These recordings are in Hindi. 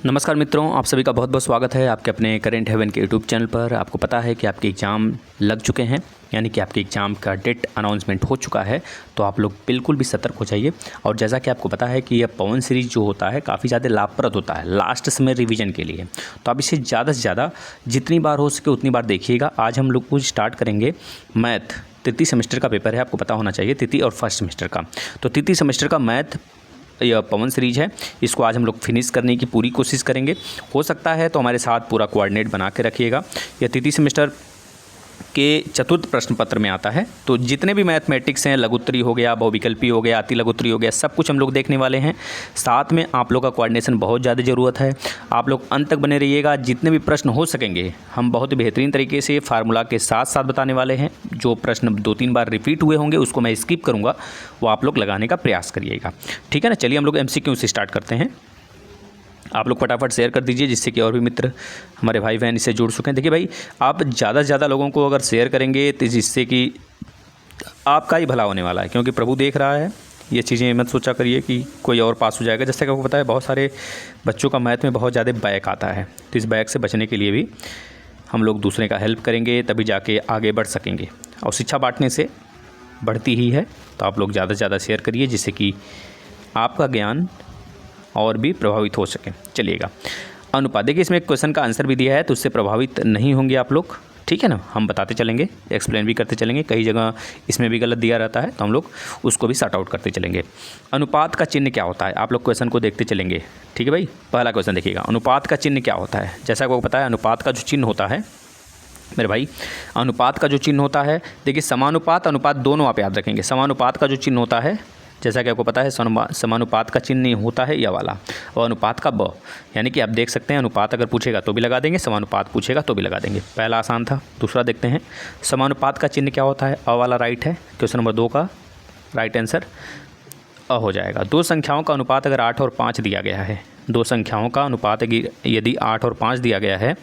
नमस्कार मित्रों, आप सभी का बहुत बहुत स्वागत है आपके अपने करेंट हेवन के यूट्यूब चैनल पर। आपको पता है कि आपके एग्ज़ाम लग चुके हैं, यानी कि आपके एग्ज़ाम का डेट अनाउंसमेंट हो चुका है। तो आप लोग बिल्कुल भी सतर्क हो जाइए। और जैसा कि आपको पता है कि यह पवन सीरीज़ जो होता है काफ़ी ज़्यादा लाभप्रद होता है लास्ट समय रिवीजन के लिए। तो आप इसे ज़्यादा से ज़्यादा जितनी बार हो सके उतनी बार देखिएगा। आज हम लोग कुछ स्टार्ट करेंगे मैथ। तृतीय सेमेस्टर का पेपर है, आपको पता होना चाहिए, तृतीय और फर्स्ट सेमेस्टर का। तो तृतीय सेमेस्टर का मैथ यह पवन सीरीज है, इसको आज हम लोग फिनिश करने की पूरी कोशिश करेंगे। हो सकता है तो हमारे साथ पूरा कोऑर्डिनेट बना के रखिएगा। यह तृतीय सेमेस्टर के चतुर्थ प्रश्न पत्र में आता है। तो जितने भी मैथमेटिक्स हैं, लघुत्तरी हो गया, बहुविकल्पी हो गया, अति लघुत्तरी हो गया, सब कुछ हम लोग देखने वाले हैं। साथ में आप लोग का कोऑर्डिनेशन बहुत ज़्यादा ज़रूरत है। आप लोग अंत तक बने रहिएगा। जितने भी प्रश्न हो सकेंगे हम बहुत बेहतरीन तरीके से फार्मूला के साथ साथ बताने वाले हैं। जो प्रश्न 2-3 बार रिपीट हुए होंगे उसको मैं स्किप करूँगा, वो आप लोग लगाने का प्रयास करिएगा। ठीक है ना। चलिए हम लोग MCQ से स्टार्ट करते हैं। आप लोग फटाफट शेयर कर दीजिए जिससे कि और भी मित्र हमारे भाई बहन इससे जुड़ सकें। देखिए भाई, आप ज़्यादा से ज़्यादा लोगों को अगर शेयर करेंगे तो जिससे कि आपका ही भला होने वाला है, क्योंकि प्रभु देख रहा है। ये चीज़ें मत सोचा करिए कि कोई और पास हो जाएगा। जैसे कि आपको पता है बहुत सारे बच्चों का मैथ में बहुत ज़्यादा बैक आता है। तो इस बैक से बचने के लिए भी हम लोग दूसरे का हेल्प करेंगे, तभी जाके आगे बढ़ सकेंगे। और शिक्षा बांटने से बढ़ती ही है। तो आप लोग ज़्यादा से ज़्यादा शेयर करिए जिससे कि आपका ज्ञान और भी प्रभावित हो सके। चलिएगा, अनुपात। देखिए इसमें एक क्वेश्चन का आंसर भी दिया है, तो उससे प्रभावित नहीं होंगे आप लोग। ठीक है ना। हम बताते चलेंगे, एक्सप्लेन भी करते चलेंगे। कई जगह इसमें भी गलत दिया रहता है तो हम लोग उसको भी सॉर्ट आउट करते चलेंगे। अनुपात का चिन्ह क्या होता है, आप लोग क्वेश्चन को देखते चलेंगे। ठीक है भाई, पहला क्वेश्चन देखिएगा, अनुपात का चिन्ह क्या होता है। जैसा आपको पता है अनुपात का जो चिन्ह होता है मेरे भाई, अनुपात का जो चिन्ह होता है, देखिए समानुपात अनुपात दोनों आप याद रखेंगे। समानुपात का जो चिन्ह होता है, जैसा कि आपको पता है समानुपात का चिन्ह होता है यह वाला, और अनुपात का ब, यानी कि आप देख सकते हैं अनुपात अगर पूछेगा तो भी लगा देंगे, समानुपात पूछेगा तो भी लगा देंगे। पहला आसान था। दूसरा देखते हैं, समानुपात का चिन्ह क्या होता है। अ वाला राइट है। क्वेश्चन नंबर 2 का राइट आंसर अ हो जाएगा। दो संख्याओं का अनुपात अगर 8 और 5 दिया गया है, दो संख्याओं का अनुपात यदि 8 और 5 दिया गया है,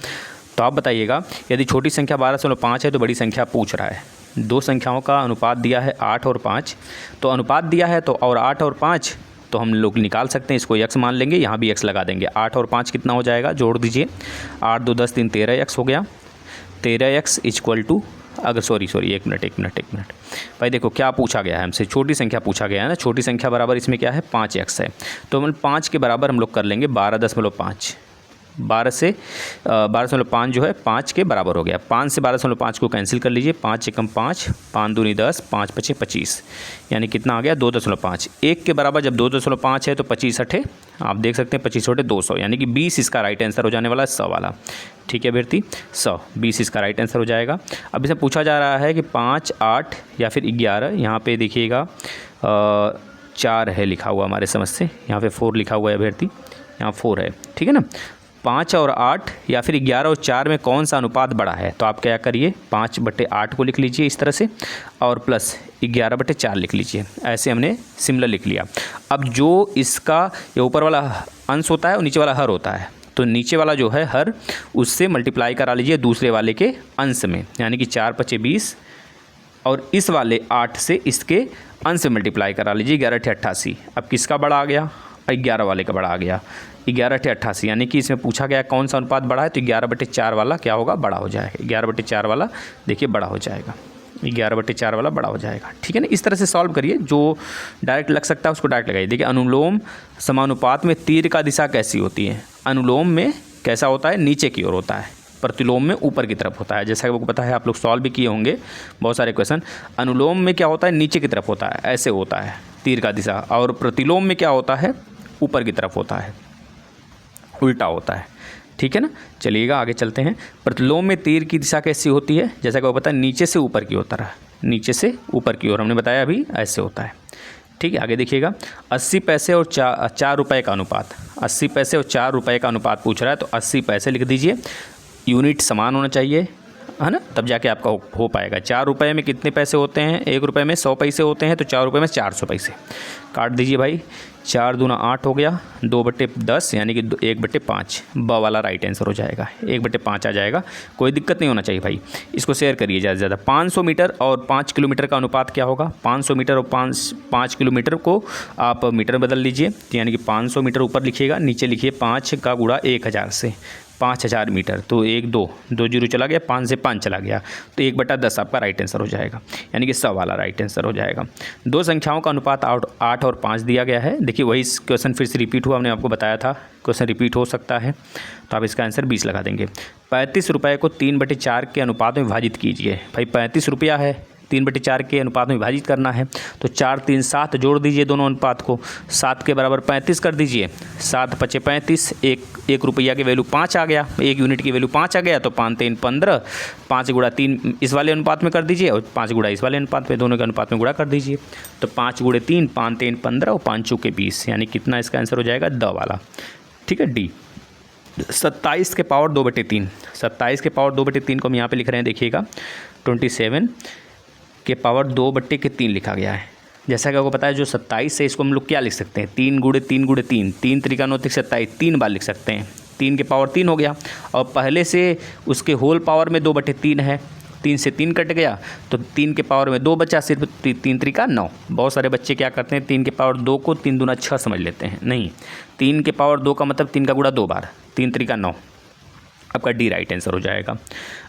तो आप बताइएगा यदि छोटी संख्या 12.5 है तो बड़ी संख्या पूछ रहा है। दो संख्याओं का अनुपात दिया है 8 और 5, तो अनुपात दिया है तो और 8 और 5 तो हम लोग निकाल सकते हैं। इसको x मान लेंगे, यहाँ भी x लगा देंगे। 8 और 5 कितना हो जाएगा, जोड़ दीजिए। 8 2 10 3 13x हो गया। 13x इक्वल टू, अगर सॉरी एक मिनट भाई, देखो क्या पूछा गया है हमसे, छोटी संख्या पूछा गया है ना। छोटी संख्या बराबर इसमें क्या है, 5x है। तो हम 5 के बराबर हम लोग कर लेंगे 12.5। 12.5 जो है 5 के बराबर हो गया। 5 से 12.5 को कैंसिल कर लीजिए। 5 एकम 5, 5 दूनी 10, 5 पचे 25, यानी कितना आ गया 2.5। 1 के बराबर जब 2.5 है तो 25 अठे, आप देख सकते हैं 25 अठे 200, यानी कि 20 इसका राइट आंसर हो जाने वाला है, 100 वाला। ठीक है अभ्यर्थी, 100 20 इसका राइट आंसर हो जाएगा। अब इसे पूछा जा रहा है कि 5, 8 या फिर 11। यहाँ पे देखिएगा 4 है लिखा हुआ हमारे समझ से, यहाँ पे 4 लिखा हुआ है अभ्यर्थी, यहाँ 4 है। ठीक है ना। 5 और 8 या फिर 11 और 4 में कौन सा अनुपात बड़ा है, तो आप क्या करिए 5/8 को लिख लीजिए इस तरह से, और प्लस 11/4 लिख लीजिए। ऐसे हमने सिमिलर लिख लिया। अब जो इसका ये ऊपर वाला अंश होता है और नीचे वाला हर होता है, तो नीचे वाला जो है हर, उससे मल्टीप्लाई करा लीजिए दूसरे वाले के अंश में, यानी कि 4 पचे 20, और इस वाले 8 से इसके अंश में मल्टीप्लाई करा लीजिए। 11/88। अब किसका बड़ा आ गया, 11 वाले का बड़ा आ गया। 11/88, यानी कि इसमें पूछा गया कौन सा अनुपात बड़ा है, तो 11/4 वाला क्या होगा, बड़ा हो जाएगा। 11/4 वाला देखिए बड़ा हो जाएगा। 11/4 वाला बड़ा हो जाएगा। ठीक है ना। इस तरह से सॉल्व करिए, जो डायरेक्ट लग सकता है उसको डायरेक्ट लगाइए। देखिए अनुलोम समानुपात में तीर का दिशा कैसी होती है। अनुलोम में कैसा होता है, नीचे की ओर होता है। प्रतिलोम में ऊपर की तरफ होता है। जैसा कि आपको पता है, आप लोग सॉल्व भी किए होंगे बहुत सारे क्वेश्चन। अनुलोम में क्या होता है, नीचे की तरफ होता है, ऐसे होता है तीर का दिशा। और प्रतिलोम में क्या होता है, ऊपर की तरफ होता है, उल्टा होता है। ठीक है ना। चलिएगा आगे चलते हैं। प्रतिलोम में तीर की दिशा कैसी होती है, जैसा कि आपको पता है नीचे से ऊपर की होता है, नीचे से ऊपर की ओर हमने बताया अभी, ऐसे होता है। ठीक है, आगे देखिएगा। 80 पैसे और 4 रुपये का अनुपात। 80 पैसे और 4 रुपये का अनुपात पूछ रहा है, तो 80 पैसे लिख दीजिए। यूनिट समान होना चाहिए, है ना, तब जाके आपका हो पाएगा। 4 रुपये में कितने पैसे होते हैं? 1 रुपये में 100 पैसे होते हैं, तो 4 रुपये में 400 पैसे। काट दीजिए भाई, 4 दूना 8 हो गया, 2/10 यानी कि 1/5 ब वाला राइट आंसर हो जाएगा। 1/5 आ जाएगा, कोई दिक्कत नहीं होना चाहिए भाई। इसको शेयर करिए ज़्यादा से ज़्यादा। 500 मीटर और 5 किलोमीटर का अनुपात क्या होगा? 500 मीटर और 5 किलोमीटर को आप मीटर में बदल लीजिए, यानी कि 500 मीटर ऊपर लिखिएगा, नीचे लिखिए 5 का गुणा 1000 से, 5000 मीटर। तो 2 जीरो चला गया, 5 से 5 चला गया, तो 1/10 आपका राइट आंसर हो जाएगा, यानी कि 100 वाला राइट आंसर हो जाएगा। दो संख्याओं का अनुपात 8 और 5 दिया गया है। देखिए वही क्वेश्चन फिर से रिपीट हुआ, हमने आपको बताया था क्वेश्चन रिपीट हो सकता है, तो आप इसका आंसर 20 लगा देंगे। 35 रुपये को 3/4 के अनुपात में विभाजित कीजिए। भाई 35 रुपया है, 3/4 के अनुपात में विभाजित करना है, तो 4 3 7 जोड़ दीजिए दोनों अनुपात को, 7 के बराबर 35 कर दीजिए, 7 पचे 35, 1 रुपया की वैल्यू 5 आ गया, 1 यूनिट की वैल्यू 5 आ गया, तो 5 3 15, 5 गुणा 3 इस वाले अनुपात में कर दीजिए और 5 गुणा इस वाले अनुपात में, दोनों के अनुपात में गुणा कर दीजिए, तो 5 गुणे 3, 5 3 15 और 5 चौके 20, यानी कितना इसका आंसर हो जाएगा? द वाला। ठीक है, डी। 27 के पावर 2/3, 27 के पावर 2/3 को हम यहाँ पे लिख रहे हैं, देखिएगा 27 के पावर 2/3 लिखा गया है। जैसा कि आपको पता है जो 27 है इसको हम लोग क्या लिख सकते हैं? 3 गुणे 3 गुणे 3, 3 त्रिका 9 27, 3 बार लिख सकते हैं। 3 के पावर 3 हो गया, और पहले से उसके होल पावर में 2/3 है, 3 से 3 कट गया, तो 3 के पावर में 2 बचा, सिर्फ 3 त्रिका 9। बहुत सारे बच्चे क्या करते हैं, 3 के पावर 2 को 3 दूना 6 समझ लेते हैं। नहीं, 3 के पावर 2 का मतलब 3 का गुणा 2 बार, 3 त्रिका 9, आपका डी राइट आंसर हो जाएगा।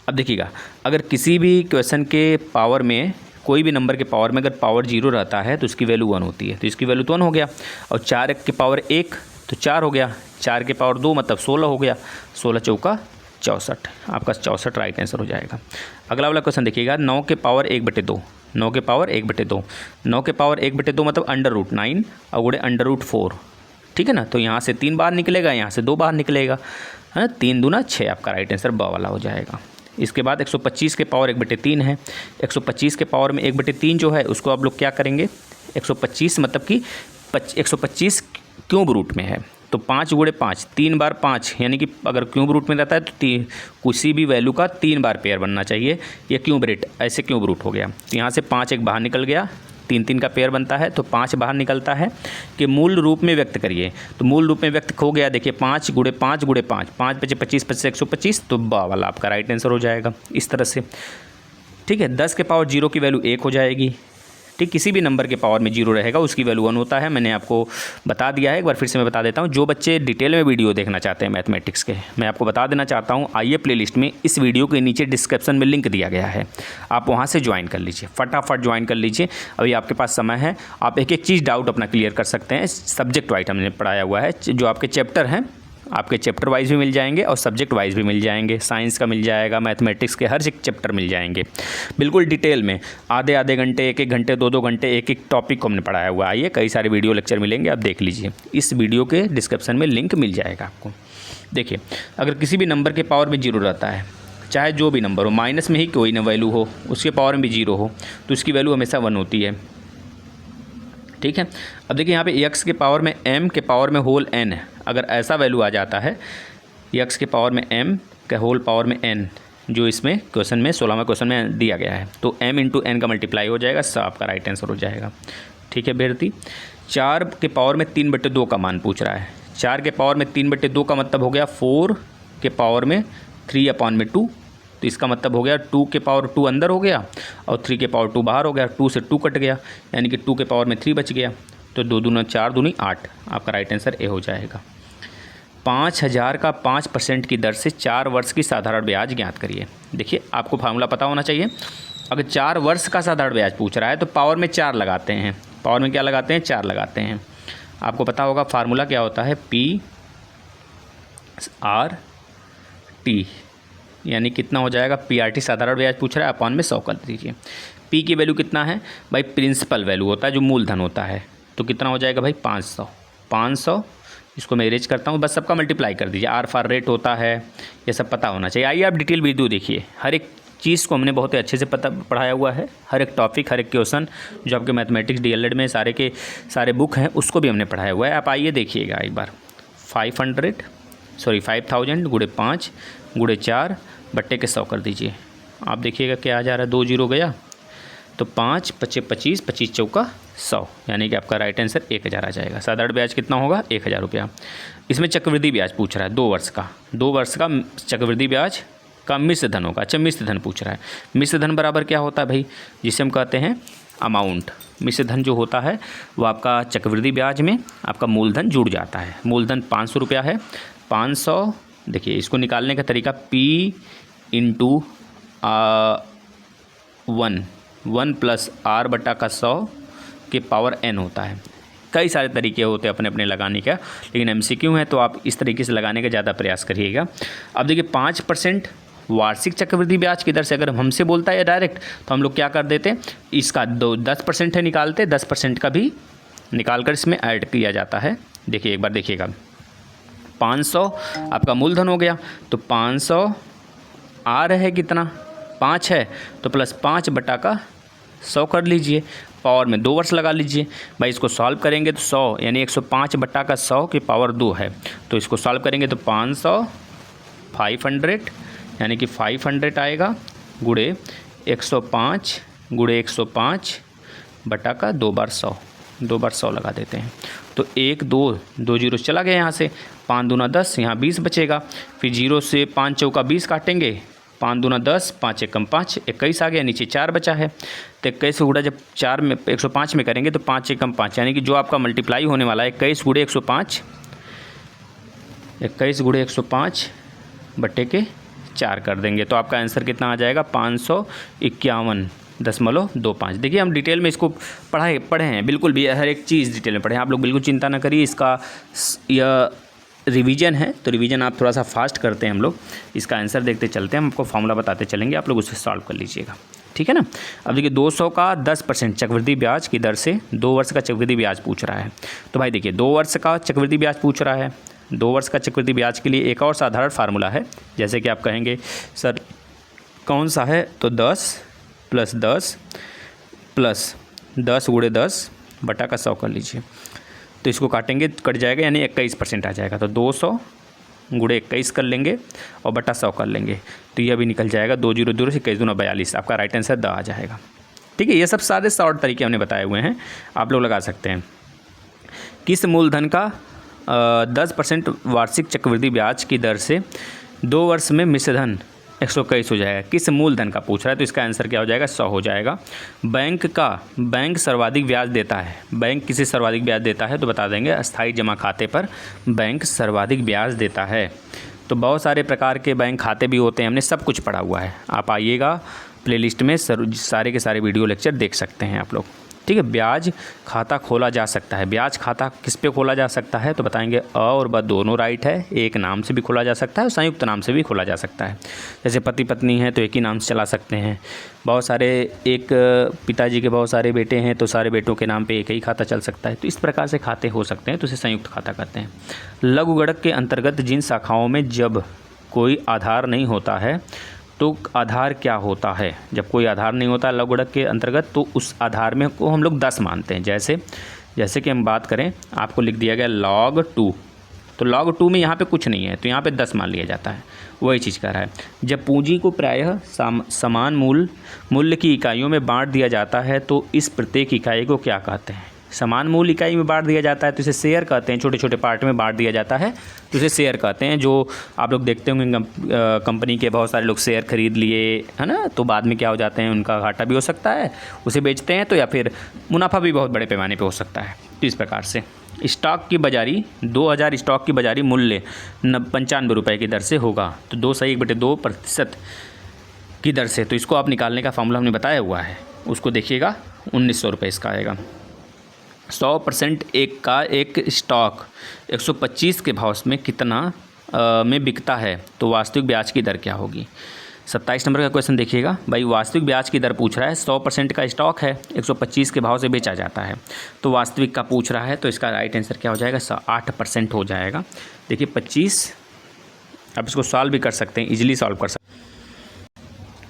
अब देखिएगा, अगर किसी भी क्वेश्चन के पावर में, कोई भी नंबर के पावर में अगर पावर 0 रहता है तो उसकी वैल्यू 1 होती है, तो इसकी वैल्यू तो 1 हो गया, और 4 के पावर 1 तो 4 हो गया, 4 के पावर 2 मतलब 16 हो गया, 16 चौका 64, आपका 64 राइट आंसर हो जाएगा। अगला वाला क्वेश्चन देखिएगा, 9 के पावर 1/2, 9 के पावर 1/2, 9 के पावर 1/2 मतलब √9 और गुणे √4, ठीक है ना। तो यहाँ से 3 बार निकलेगा, यहाँ से 2 बार निकलेगा, है ना, 3 दूना 6, आपका राइट आंसर ब वाला हो जाएगा। इसके बाद 125 के पावर 1/3 है। 125 के पावर में 1/3 जो है उसको आप लोग क्या करेंगे, 125 मतलब कि 125 क्यूब रूट में है, तो 5 गुणे 5, 3 बार 5, यानी कि अगर क्यूब रूट में रहता है तो किसी भी वैल्यू का 3 बार पेयर बनना चाहिए, ये क्यूब रेट ऐसे क्यूब रूट हो गया, तो यहाँ से 5 एक बाहर निकल गया, 3 3 का पेयर बनता है, तो 5 बाहर निकलता है कि मूल रूप में व्यक्त करिए, तो मूल रूप में व्यक्त हो गया, देखिए 5 गुणे 5 गुणे 5, 5 पचे 25, 25 125, तो ब वाला आपका राइट आंसर हो जाएगा इस तरह से। ठीक है, 10 के पावर 0 की वैल्यू 1 हो जाएगी। ठीक, किसी भी नंबर के पावर में 0 रहेगा उसकी वैल्यू 1 होता है, मैंने आपको बता दिया है, एक बार फिर से मैं बता देता हूं। जो बच्चे डिटेल में वीडियो देखना चाहते हैं मैथमेटिक्स के, मैं आपको बता देना चाहता हूं, आइए प्लेलिस्ट में इस वीडियो के नीचे डिस्क्रिप्शन में लिंक दिया गया है, आप वहां से ज्वाइन कर लीजिए, फटाफट ज्वाइन कर लीजिए, अभी आपके पास समय है, आप एक एक चीज़ डाउट अपना क्लियर कर सकते हैं। सब्जेक्ट वाइज हमने पढ़ाया हुआ है, जो आपके चैप्टर हैं आपके चैप्टर वाइज भी मिल जाएंगे और सब्जेक्ट वाइज भी मिल जाएंगे, साइंस का मिल जाएगा, मैथमेटिक्स के हर एक चैप्टर मिल जाएंगे बिल्कुल डिटेल में, आधे घंटे, एक घंटे, 2 घंटे एक टॉपिक को हमने पढ़ाया हुआ है। आइए, कई सारे वीडियो लेक्चर मिलेंगे, आप देख लीजिए, इस वीडियो के डिस्क्रिप्शन में लिंक मिल जाएगा आपको। देखिए, अगर किसी भी नंबर के पावर में 0 रहता है, चाहे जो भी नंबर हो, माइनस में ही कोई ना वैल्यू हो, उसके पावर में भी 0 हो, तो उसकी वैल्यू हमेशा 1 होती है। ठीक है, अब देखिए यहाँ पे x के पावर में m के पावर में होल n है, अगर ऐसा वैल्यू आ जाता है x के पावर में m के होल पावर में n, जो इसमें क्वेश्चन में 16वें क्वेश्चन में दिया गया है, तो m इंटू n का मल्टीप्लाई हो जाएगा, सब आपका राइट आंसर हो जाएगा। ठीक है बेरती, 4 के पावर में 3/2 का मान पूछ रहा है। 4 के पावर में 3/2 का मतलब हो गया 4 के पावर में 3/2, तो इसका मतलब हो गया 2 के पावर 2 अंदर हो गया और 3 के पावर 2 बाहर हो गया, 2 से 2 कट गया, यानी कि 2 के पावर में 3 बच गया, तो 2 दूना 4 दूनी 8, आपका राइट आंसर ए हो जाएगा। 5000 का 5% की दर से 4 वर्ष की साधारण ब्याज ज्ञात करिए। देखिए, आपको फार्मूला पता होना चाहिए, अगर 4 वर्ष का साधारण ब्याज पूछ रहा है तो पावर में 4 लगाते हैं, पावर में क्या लगाते हैं, 4 लगाते हैं। आपको पता होगा फार्मूला क्या होता है, PRT, यानी कितना हो जाएगा, PRT साधारण ब्याज पूछ रहा है, अपॉन में 100 कर दीजिए। P की वैल्यू कितना है भाई, प्रिंसिपल वैल्यू होता है जो मूलधन होता है, तो कितना हो जाएगा भाई 500, 500 इसको मैं इरेज करता हूँ, बस सबका मल्टीप्लाई कर दीजिए। R फॉर रेट होता है, ये सब पता होना चाहिए। आइए आप डिटेल वीडियो देखिए, हर एक चीज़ को हमने बहुत ही अच्छे से पढ़ाया हुआ है, हर एक टॉपिक, हर एक क्वेश्चन जो आपके मैथमेटिक्स DLED में सारे के सारे बुक हैं उसको भी हमने पढ़ाया हुआ है, आप आइए देखिएगा एक बार। 5000 गुणे 5 गुणे 4 बट्टे के 100 कर दीजिए, आप देखिएगा क्या आ जा रहा है, 2 जीरो गया तो 5 पच्चे 25, 25 चौका 100, यानी कि आपका राइट आंसर 1000 आ जाएगा। साधारण ब्याज कितना होगा, 1000 रुपया। इसमें चक्रवृद्धि ब्याज पूछ रहा है 2 वर्ष का, 2 वर्ष का चक्रवृद्धि ब्याज का मिश्र धन होगा। अच्छा, मिश्र धन पूछ रहा है। मिश्र धन बराबर क्या होता है भाई, जिसे हम कहते हैं अमाउंट। मिश्र धन जो होता है वो आपका चक्रवृद्धि ब्याज में आपका मूलधन जुड़ जाता है। मूलधन 500 रुपया है, 500, देखिए इसको निकालने का तरीका P इंटू 1 प्लस R बटा का 100 के पावर n होता है। कई सारे तरीके होते हैं अपने अपने लगाने का, लेकिन MCQ है तो आप इस तरीके से लगाने का ज़्यादा प्रयास करिएगा। अब देखिए 5% वार्षिक चक्रवृद्धि ब्याज की दर से अगर हमसे बोलता है डायरेक्ट तो हम लोग क्या कर देते, इसका 10% है निकालते, 10% का भी निकाल कर इसमें ऐड किया जाता है। देखिए एक बार देखिएगा, 500 आपका मूलधन हो गया, तो 500 R है कितना, 5 है, तो प्लस 5 बटा का 100 कर लीजिए, पावर में 2 वर्ष लगा लीजिए। भाई इसको सॉल्व करेंगे तो 100 यानी 105 बटा का 100 की पावर 2 है, तो इसको सॉल्व करेंगे तो 500 यानी कि 500 आएगा, गुणे 105 गुणे 105 बटा का 2 बार 100, 2 बार 100 लगा देते हैं, तो 1 2 जीरो चला गया यहाँ से, 5 दूना 10, यहाँ 20 बचेगा। फिर 0 से 5 चौका 20 काटेंगे, 5 दूना 10, 5 एकम 5, 21 आ गया, नीचे 4 बचा है। तो 21 गुणा जब 4 में 105 में करेंगे तो 5 एकम 5, यानी कि जो आपका मल्टीप्लाई होने वाला है 21 गुणे 105, 21 गुणे 105 बटे के 4 कर देंगे, तो आपका आंसर कितना आ जाएगा, 551.25। देखिए हम डिटेल में इसको पढ़े हैं, बिल्कुल भी हर एक चीज़ डिटेल में पढ़े हैं, आप लोग बिल्कुल चिंता ना करिए। इसका यह रिवीजन है तो रिवीजन आप थोड़ा सा फास्ट करते हैं, हम लोग इसका आंसर देखते चलते हैं, हम आपको फॉर्मूला बताते चलेंगे, आप लोग उसे सॉल्व कर लीजिएगा, ठीक है ना। अब देखिए 200 का 10% चक्रवृद्धि ब्याज की दर से 2 वर्ष का चक्रवृद्धि ब्याज पूछ रहा है। तो भाई देखिए 2 वर्ष का चक्रवृद्धि ब्याज पूछ रहा है, 2 वर्ष का चक्रवृद्धि ब्याज के लिए एक और साधारण फार्मूला है। जैसे कि आप कहेंगे सर कौन सा है, तो 10 प्लस 10 प्लस 10 गुणे 10 बटा का 100 कर लीजिए, तो इसको काटेंगे कट जाएगा, यानी 21% आ जाएगा। तो 200 गुणे 21 कर लेंगे और बटा 100 कर लेंगे, तो यह भी निकल जाएगा, 2 जीरो 2 से 21 दूना 42, आपका राइट आंसर द आ जाएगा। ठीक है, ये सब सारे शॉर्ट तरीके हमने बताए हुए हैं, आप लोग लगा सकते हैं। किस मूलधन का 10% वार्षिक चक्रवृद्धि ब्याज की दर से 2 वर्ष में मिश्रधन 121 हो जाएगा, किस मूलधन का पूछ रहा है, तो इसका आंसर क्या हो जाएगा, 100 हो जाएगा। बैंक सर्वाधिक ब्याज देता है, बैंक किसे सर्वाधिक ब्याज देता है, तो बता देंगे अस्थायी जमा खाते पर बैंक सर्वाधिक ब्याज देता है। तो बहुत सारे प्रकार के बैंक खाते भी होते हैं, हमने सब कुछ पढ़ा हुआ है, आप आइएगा प्लेलिस्ट में सारे के सारे वीडियो लेक्चर देख सकते हैं आप लोग। ठीक है, ब्याज खाता खोला जा सकता है, ब्याज खाता किस पे खोला जा सकता है, तो बताएंगे अ और ब दोनों राइट है, एक नाम से भी खोला जा सकता है और संयुक्त नाम से भी खोला जा सकता है। जैसे पति पत्नी है तो एक ही नाम से चला सकते हैं, बहुत सारे एक पिताजी के बहुत सारे बेटे हैं तो सारे बेटों के नाम पे एक ही खाता चल सकता है, तो इस प्रकार से खाते हो सकते हैं, तो इसे संयुक्त खाता कहते हैं। लघु गणक के अंतर्गत जिन शाखाओं में जब कोई आधार नहीं होता है तो आधार क्या होता है, जब कोई आधार नहीं होता लघु गणक के अंतर्गत तो उस आधार में को हम लोग 10 मानते हैं। जैसे कि हम बात करें, आपको लिख दिया गया log 2, तो log 2 में यहाँ पे कुछ नहीं है तो यहाँ पे 10 मान लिया जाता है, वही चीज़ कह रहा है। जब पूंजी को प्रायः समान मूल्य की इकाइयों में बांट दिया जाता है तो इस प्रत्येक इकाई को क्या कहते हैं, समान मूल्य इकाई में बांट दिया जाता है तो इसे शेयर कहते हैं, छोटे छोटे पार्ट में बांट दिया जाता है तो इसे शेयर कहते हैं। जो आप लोग देखते होंगे कंपनी के बहुत सारे लोग शेयर खरीद लिए है ना, तो बाद में क्या हो जाते हैं, उनका घाटा भी हो सकता है, उसे बेचते हैं तो, या फिर मुनाफा भी बहुत बड़े पैमाने पे हो सकता है। तो इस प्रकार से स्टॉक की बाजारी 2000 स्टॉक की बाजारी मूल्य 95 रुपये की दर से होगा, तो 2/2% की दर से, तो इसको आप निकालने का फॉर्मूला हमने बताया हुआ है, उसको देखिएगा 1900 रुपये इसका आएगा। 100% एक स्टॉक 125 के भाव में कितना में बिकता है तो वास्तविक ब्याज की दर क्या होगी। 27 नंबर का क्वेश्चन देखिएगा, भाई वास्तविक ब्याज की दर पूछ रहा है, 100% का स्टॉक है 125 के भाव से बेचा जाता है, तो वास्तविक का पूछ रहा है, तो इसका राइट आंसर क्या हो जाएगा, 8% हो जाएगा। देखिए 25, आप इसको सॉल्व भी कर सकते हैं, इजीली सॉल्व कर सकते हैं।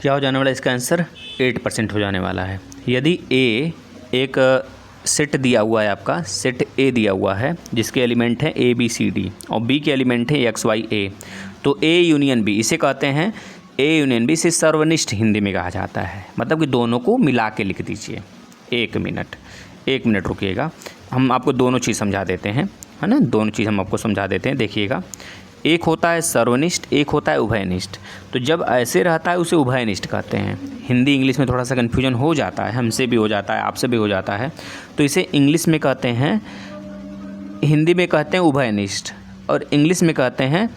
क्या हो जाने वाला है इसका आंसर, 8% हो जाने वाला है। यदि ए एक सेट दिया हुआ है, आपका सेट ए दिया हुआ है जिसके एलिमेंट हैं A B C D और B के एलिमेंट हैं X Y A, तो A यूनियन B इसे कहते हैं ए यूनियन बी इसे सर्वनिष्ठ हिंदी में कहा जाता है। मतलब कि दोनों को मिला के लिख दीजिए। एक मिनट रुकिएगा, हम आपको दोनों चीज़ समझा देते हैं, है ना। दोनों चीज़ हम आपको समझा देते हैं। देखिएगा, एक होता है सर्वनिष्ठ, एक होता है उभयनिष्ठ। तो जब ऐसे रहता है उसे उभयनिष्ठ कहते हैं। हिंदी इंग्लिश में थोड़ा सा कन्फ्यूजन हो जाता है, हमसे भी हो जाता है, आपसे भी हो जाता है। तो इसे इंग्लिश में कहते हैं, हिंदी में कहते हैं उभयनिष्ठ, और इंग्लिश में कहते हैं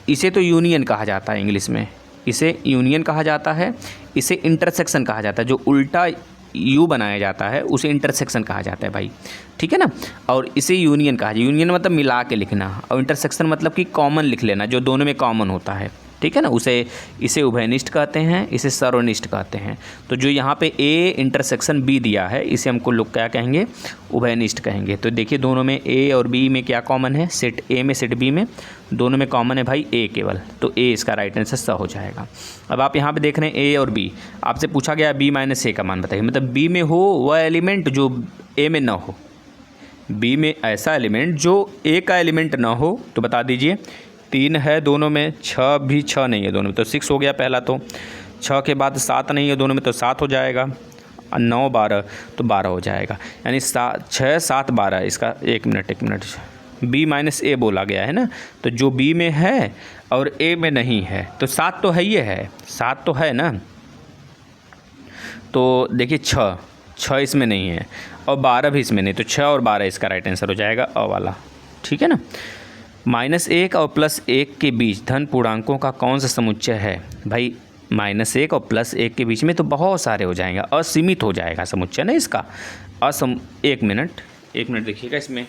इसे तो यूनियन कहा जाता है। इंग्लिश में इसे यूनियन कहा जाता है, इसे इंटरसेक्शन कहा जाता है। जो उल्टा यू बनाया जाता है उसे इंटरसेक्शन कहा जाता है भाई, ठीक है ना। और इसे यूनियन कहा जाए, यूनियन मतलब मिला के लिखना, और इंटरसेक्शन मतलब कि कॉमन लिख लेना, जो दोनों में कॉमन होता है, ठीक है ना। इसे उभयनिष्ठ कहते हैं, इसे सर्वनिष्ठ कहते हैं। तो जो यहाँ पे ए इंटरसेक्शन बी दिया है, इसे हमको लोग क्या कहेंगे, उभयनिष्ठ कहेंगे। तो देखिए दोनों में ए और बी में क्या कॉमन है, सेट ए में सेट बी में दोनों में कॉमन है भाई ए केवल। तो ए इसका राइट आंसर स हो जाएगा। अब आप यहाँ पे देख रहे हैं ए और बी, आपसे पूछा गया बी माइनस ए का मान बताइए। मतलब बी में हो वह एलिमेंट जो ए में ना हो, बी में ऐसा एलिमेंट जो ए का एलिमेंट ना हो, तो बता दीजिए। 3 है दोनों में, 6 भी 6 नहीं है दोनों में, तो 6 हो गया पहला। तो 6 के बाद 7 नहीं है दोनों में, तो 7 हो जाएगा। 9 12 तो 12 हो जाएगा। यानी 6 7 12 इसका। एक मिनट बी माइनस ए बोला गया है ना, तो जो बी में है और ए में नहीं है, तो 7 तो है, ये है 7 तो है ना। तो देखिए 6 इसमें नहीं है और 12 भी इसमें नहीं, तो 6 और 12 इसका राइट आंसर हो जाएगा अ वाला, ठीक है ना। -1 और +1 के बीच धन पूर्णांकों का कौन सा समुच्चय है भाई। -1 और +1 के बीच में तो बहुत सारे हो जाएंगे, असीमित हो जाएगा समुच्चय ना इसका। एक मिनट देखिएगा, इसमें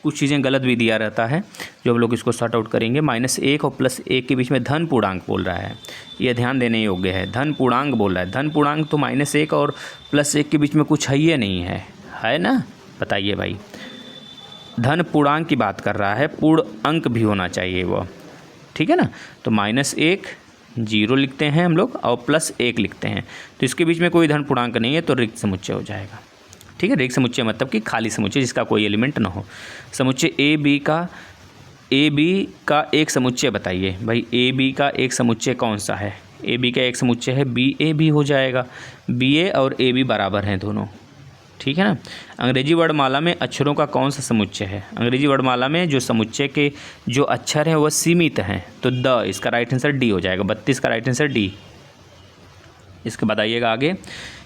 कुछ चीज़ें गलत भी दिया रहता है जो हम लोग इसको सॉर्ट आउट करेंगे। -1 और +1 के बीच में धन पूर्णांक बोल रहा है, यह ध्यान देने योग्य है। धन पूर्णांक बोल रहा है, धन पूर्णांक तो -1 और +1 के बीच में कुछ है ही नहीं है ना। बताइए भाई, धन पूर्णांक की बात कर रहा है, पूर्ण अंक भी होना चाहिए वो, ठीक है ना। तो -1 0 लिखते हैं हम लोग और +1 लिखते हैं, तो इसके बीच में कोई धन पूर्णांक नहीं है, तो रिक्त समुच्चय हो जाएगा, ठीक है। रिक्त समुच्चय मतलब कि खाली समुच्चय जिसका कोई एलिमेंट ना हो। समुच्चय ए बी का एक समुच्चय बताइए भाई। ए बी का एक समुच्चय कौन सा है। ए बी का एक समुच्चय है बी ए बी हो जाएगा। बी ए और ए बी बराबर हैं दोनों, ठीक है ना। अंग्रेजी वर्णमाला में अक्षरों का कौन सा समुच्चय है। अंग्रेजी वर्णमाला में जो समुच्चय के जो अक्षर हैं वह सीमित हैं, तो द इसका राइट आंसर डी हो जाएगा। 32 का राइट आंसर डी। इसके बाद आइएगा आगे,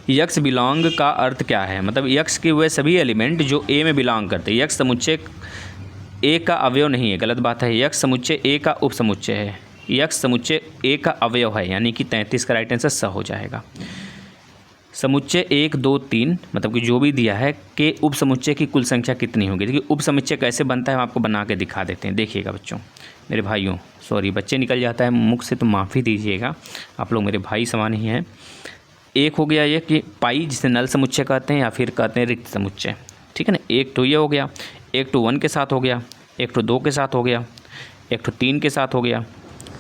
यक्स बिलोंग का अर्थ क्या है। मतलब यक्स के वे सभी एलिमेंट जो ए में बिलोंग करते हैं। यक्स समुच्चय ए का अवयव नहीं है, गलत बात है। यक्स समुच्चय ए का उप समुच्चय है। यक्स समुच्चय ए का अवयव है, यानी कि 33 का राइट आंसर स हो जाएगा। समुच्चय 1 2 3 मतलब कि जो भी दिया है के उप समुच्चय की कुल संख्या कितनी होगी। देखिए उप समुच्चय कैसे बनता है हम आपको बना के दिखा देते हैं। देखिएगा बच्चों, मेरे भाइयों, सॉरी बच्चे निकल जाता है मुख से तो माफ़ी दीजिएगा, आप लोग मेरे भाई समान ही हैं। एक हो गया ये कि पाई, जिसे नल समुच्चय कहते हैं या फिर कहते हैं रिक्त समुच्चय, ठीक है ना। एक तो ये हो गया, एक तो 1 के साथ हो गया, एक तो 2 के साथ हो गया, एक तो 3 के साथ हो गया,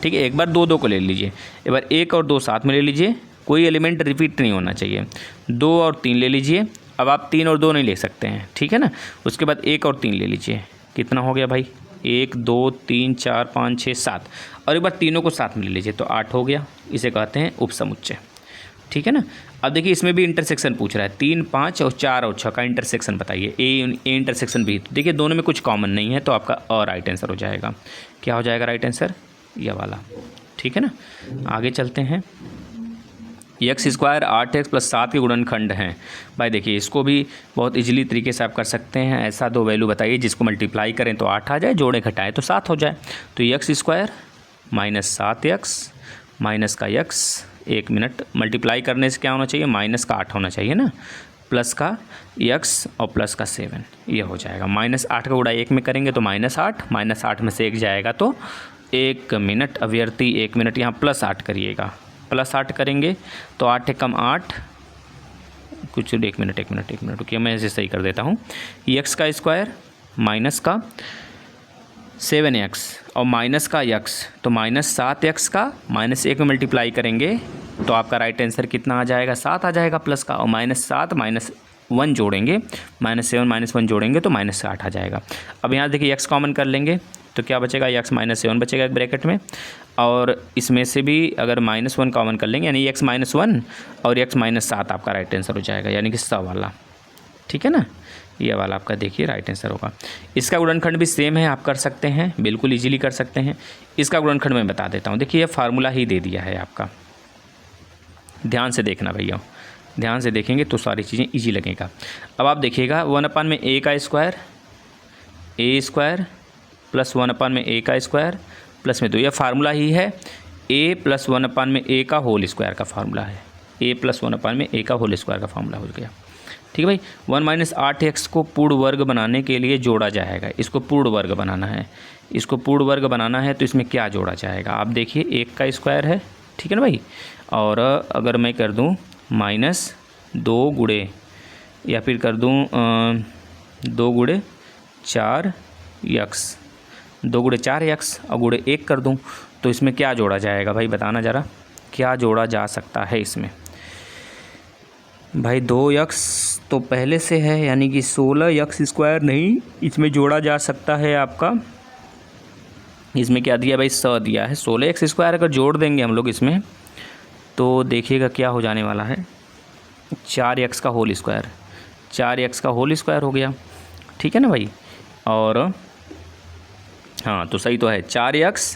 ठीक है। एक बार 2 को ले लीजिए, एक बार 1 और 2 साथ में ले लीजिए, कोई एलिमेंट रिपीट नहीं होना चाहिए। 2 और 3 ले लीजिए, अब आप 3 और 2 नहीं ले सकते हैं, ठीक है ना। उसके बाद 1 और 3 ले लीजिए, कितना हो गया भाई 1 2 3 4 5 6 7, और एक बार तीनों को साथ में ले लीजिए तो 8 हो गया। इसे कहते हैं उप समुच्चय, ठीक है ना। अब देखिए इसमें भी इंटरसेक्शन पूछ रहा है, 3 5 और 4 और 6 का इंटरसेक्शन बताइए। ए इंटरसेक्शन भी, तो देखिए दोनों में कुछ कॉमन नहीं है, तो आपका और राइट आंसर हो जाएगा। क्या हो जाएगा राइट आंसर, यह वाला, ठीक है ना। आगे चलते हैं। x² 8x + 7 के गुणनखंड हैं भाई। देखिए इसको भी बहुत इजीली तरीके से आप कर सकते हैं। ऐसा 2 वैल्यू बताइए जिसको मल्टीप्लाई करें तो 8 आ जाए, जोड़े घटाएं तो 7 हो जाए। तो x² -7x माइनस का x, एक मिनट, मल्टीप्लाई करने से क्या होना चाहिए, माइनस का 8 होना चाहिए ना, प्लस का x और प्लस का 7, ये हो जाएगा। -8 का गुणा 1 में करेंगे तो -8, -8 में से 1 जाएगा तो 1 मिनट अभ्यर्थी 1 मिनट, यहाँ +8 करिएगा, +8 करेंगे तो 8 × 8 कुछ, एक मिनट रुकिए, मैं इसे सही कर देता हूँ। x² माइनस का 7x और माइनस का x, तो -7x का -1 में मल्टीप्लाई करेंगे तो आपका राइट आंसर कितना आ जाएगा, 7 आ जाएगा प्लस का, और -7 -1 जोड़ेंगे, -7 -1 जोड़ेंगे तो -8 आ जाएगा। अब यहाँ देखिए x कॉमन कर लेंगे तो क्या बचेगा, x -7 बचेगा एक ब्रैकेट में, और इसमें से भी अगर -1 कॉमन कर लेंगे यानी x-1 और x-7 आपका राइट आंसर हो जाएगा, यानी कि 100 वाला। ठीक है ना, ये वाला आपका देखिए राइट आंसर होगा। इसका गुणनखंड भी सेम है, आप कर सकते हैं, बिल्कुल इजीली कर सकते हैं। इसका गुणनखंड मैं बता देता हूँ। देखिए ये फार्मूला ही दे दिया है आपका, ध्यान से देखना भैया, ध्यान से देखेंगे तो सारी चीज़ें इजी लगेगा। अब आप देखिएगा 1/a का स्क्वायर a² प्लस 1/a का स्क्वायर प्लस में 2, यह फार्मूला ही है। a प्लस 1/a का होल स्क्वायर का फार्मूला है, a प्लस 1/a का होल स्क्वायर का फार्मूला हो गया। ठीक है भाई, 1 - 8x को पूर्ण वर्ग बनाने के लिए जोड़ा जाएगा। इसको पूर्ण वर्ग बनाना है, इसको पूर्ण वर्ग बनाना है तो इसमें क्या जोड़ा जाएगा? आप देखिए 1 का स्क्वायर है, ठीक है ना भाई, और अगर मैं कर दूं -2 गुणे या फिर कर दूं 2 गुणे 4x, 2 गुणे 4x और गुणे 1 कर दूं तो इसमें क्या जोड़ा जाएगा भाई? बताना ज़रा, क्या जोड़ा जा सकता है इसमें? भाई 2x तो पहले से है, यानी कि 16x² नहीं, इसमें जोड़ा जा सकता है आपका। इसमें क्या दिया भाई? 100 दिया है। 16x² अगर जोड़ देंगे हम लोग इसमें तो देखिएगा क्या हो जाने वाला है, 4x का होल स्क्वायर, 4x का होल स्क्वायर हो गया। ठीक है ना भाई, और हाँ तो सही तो है, 4x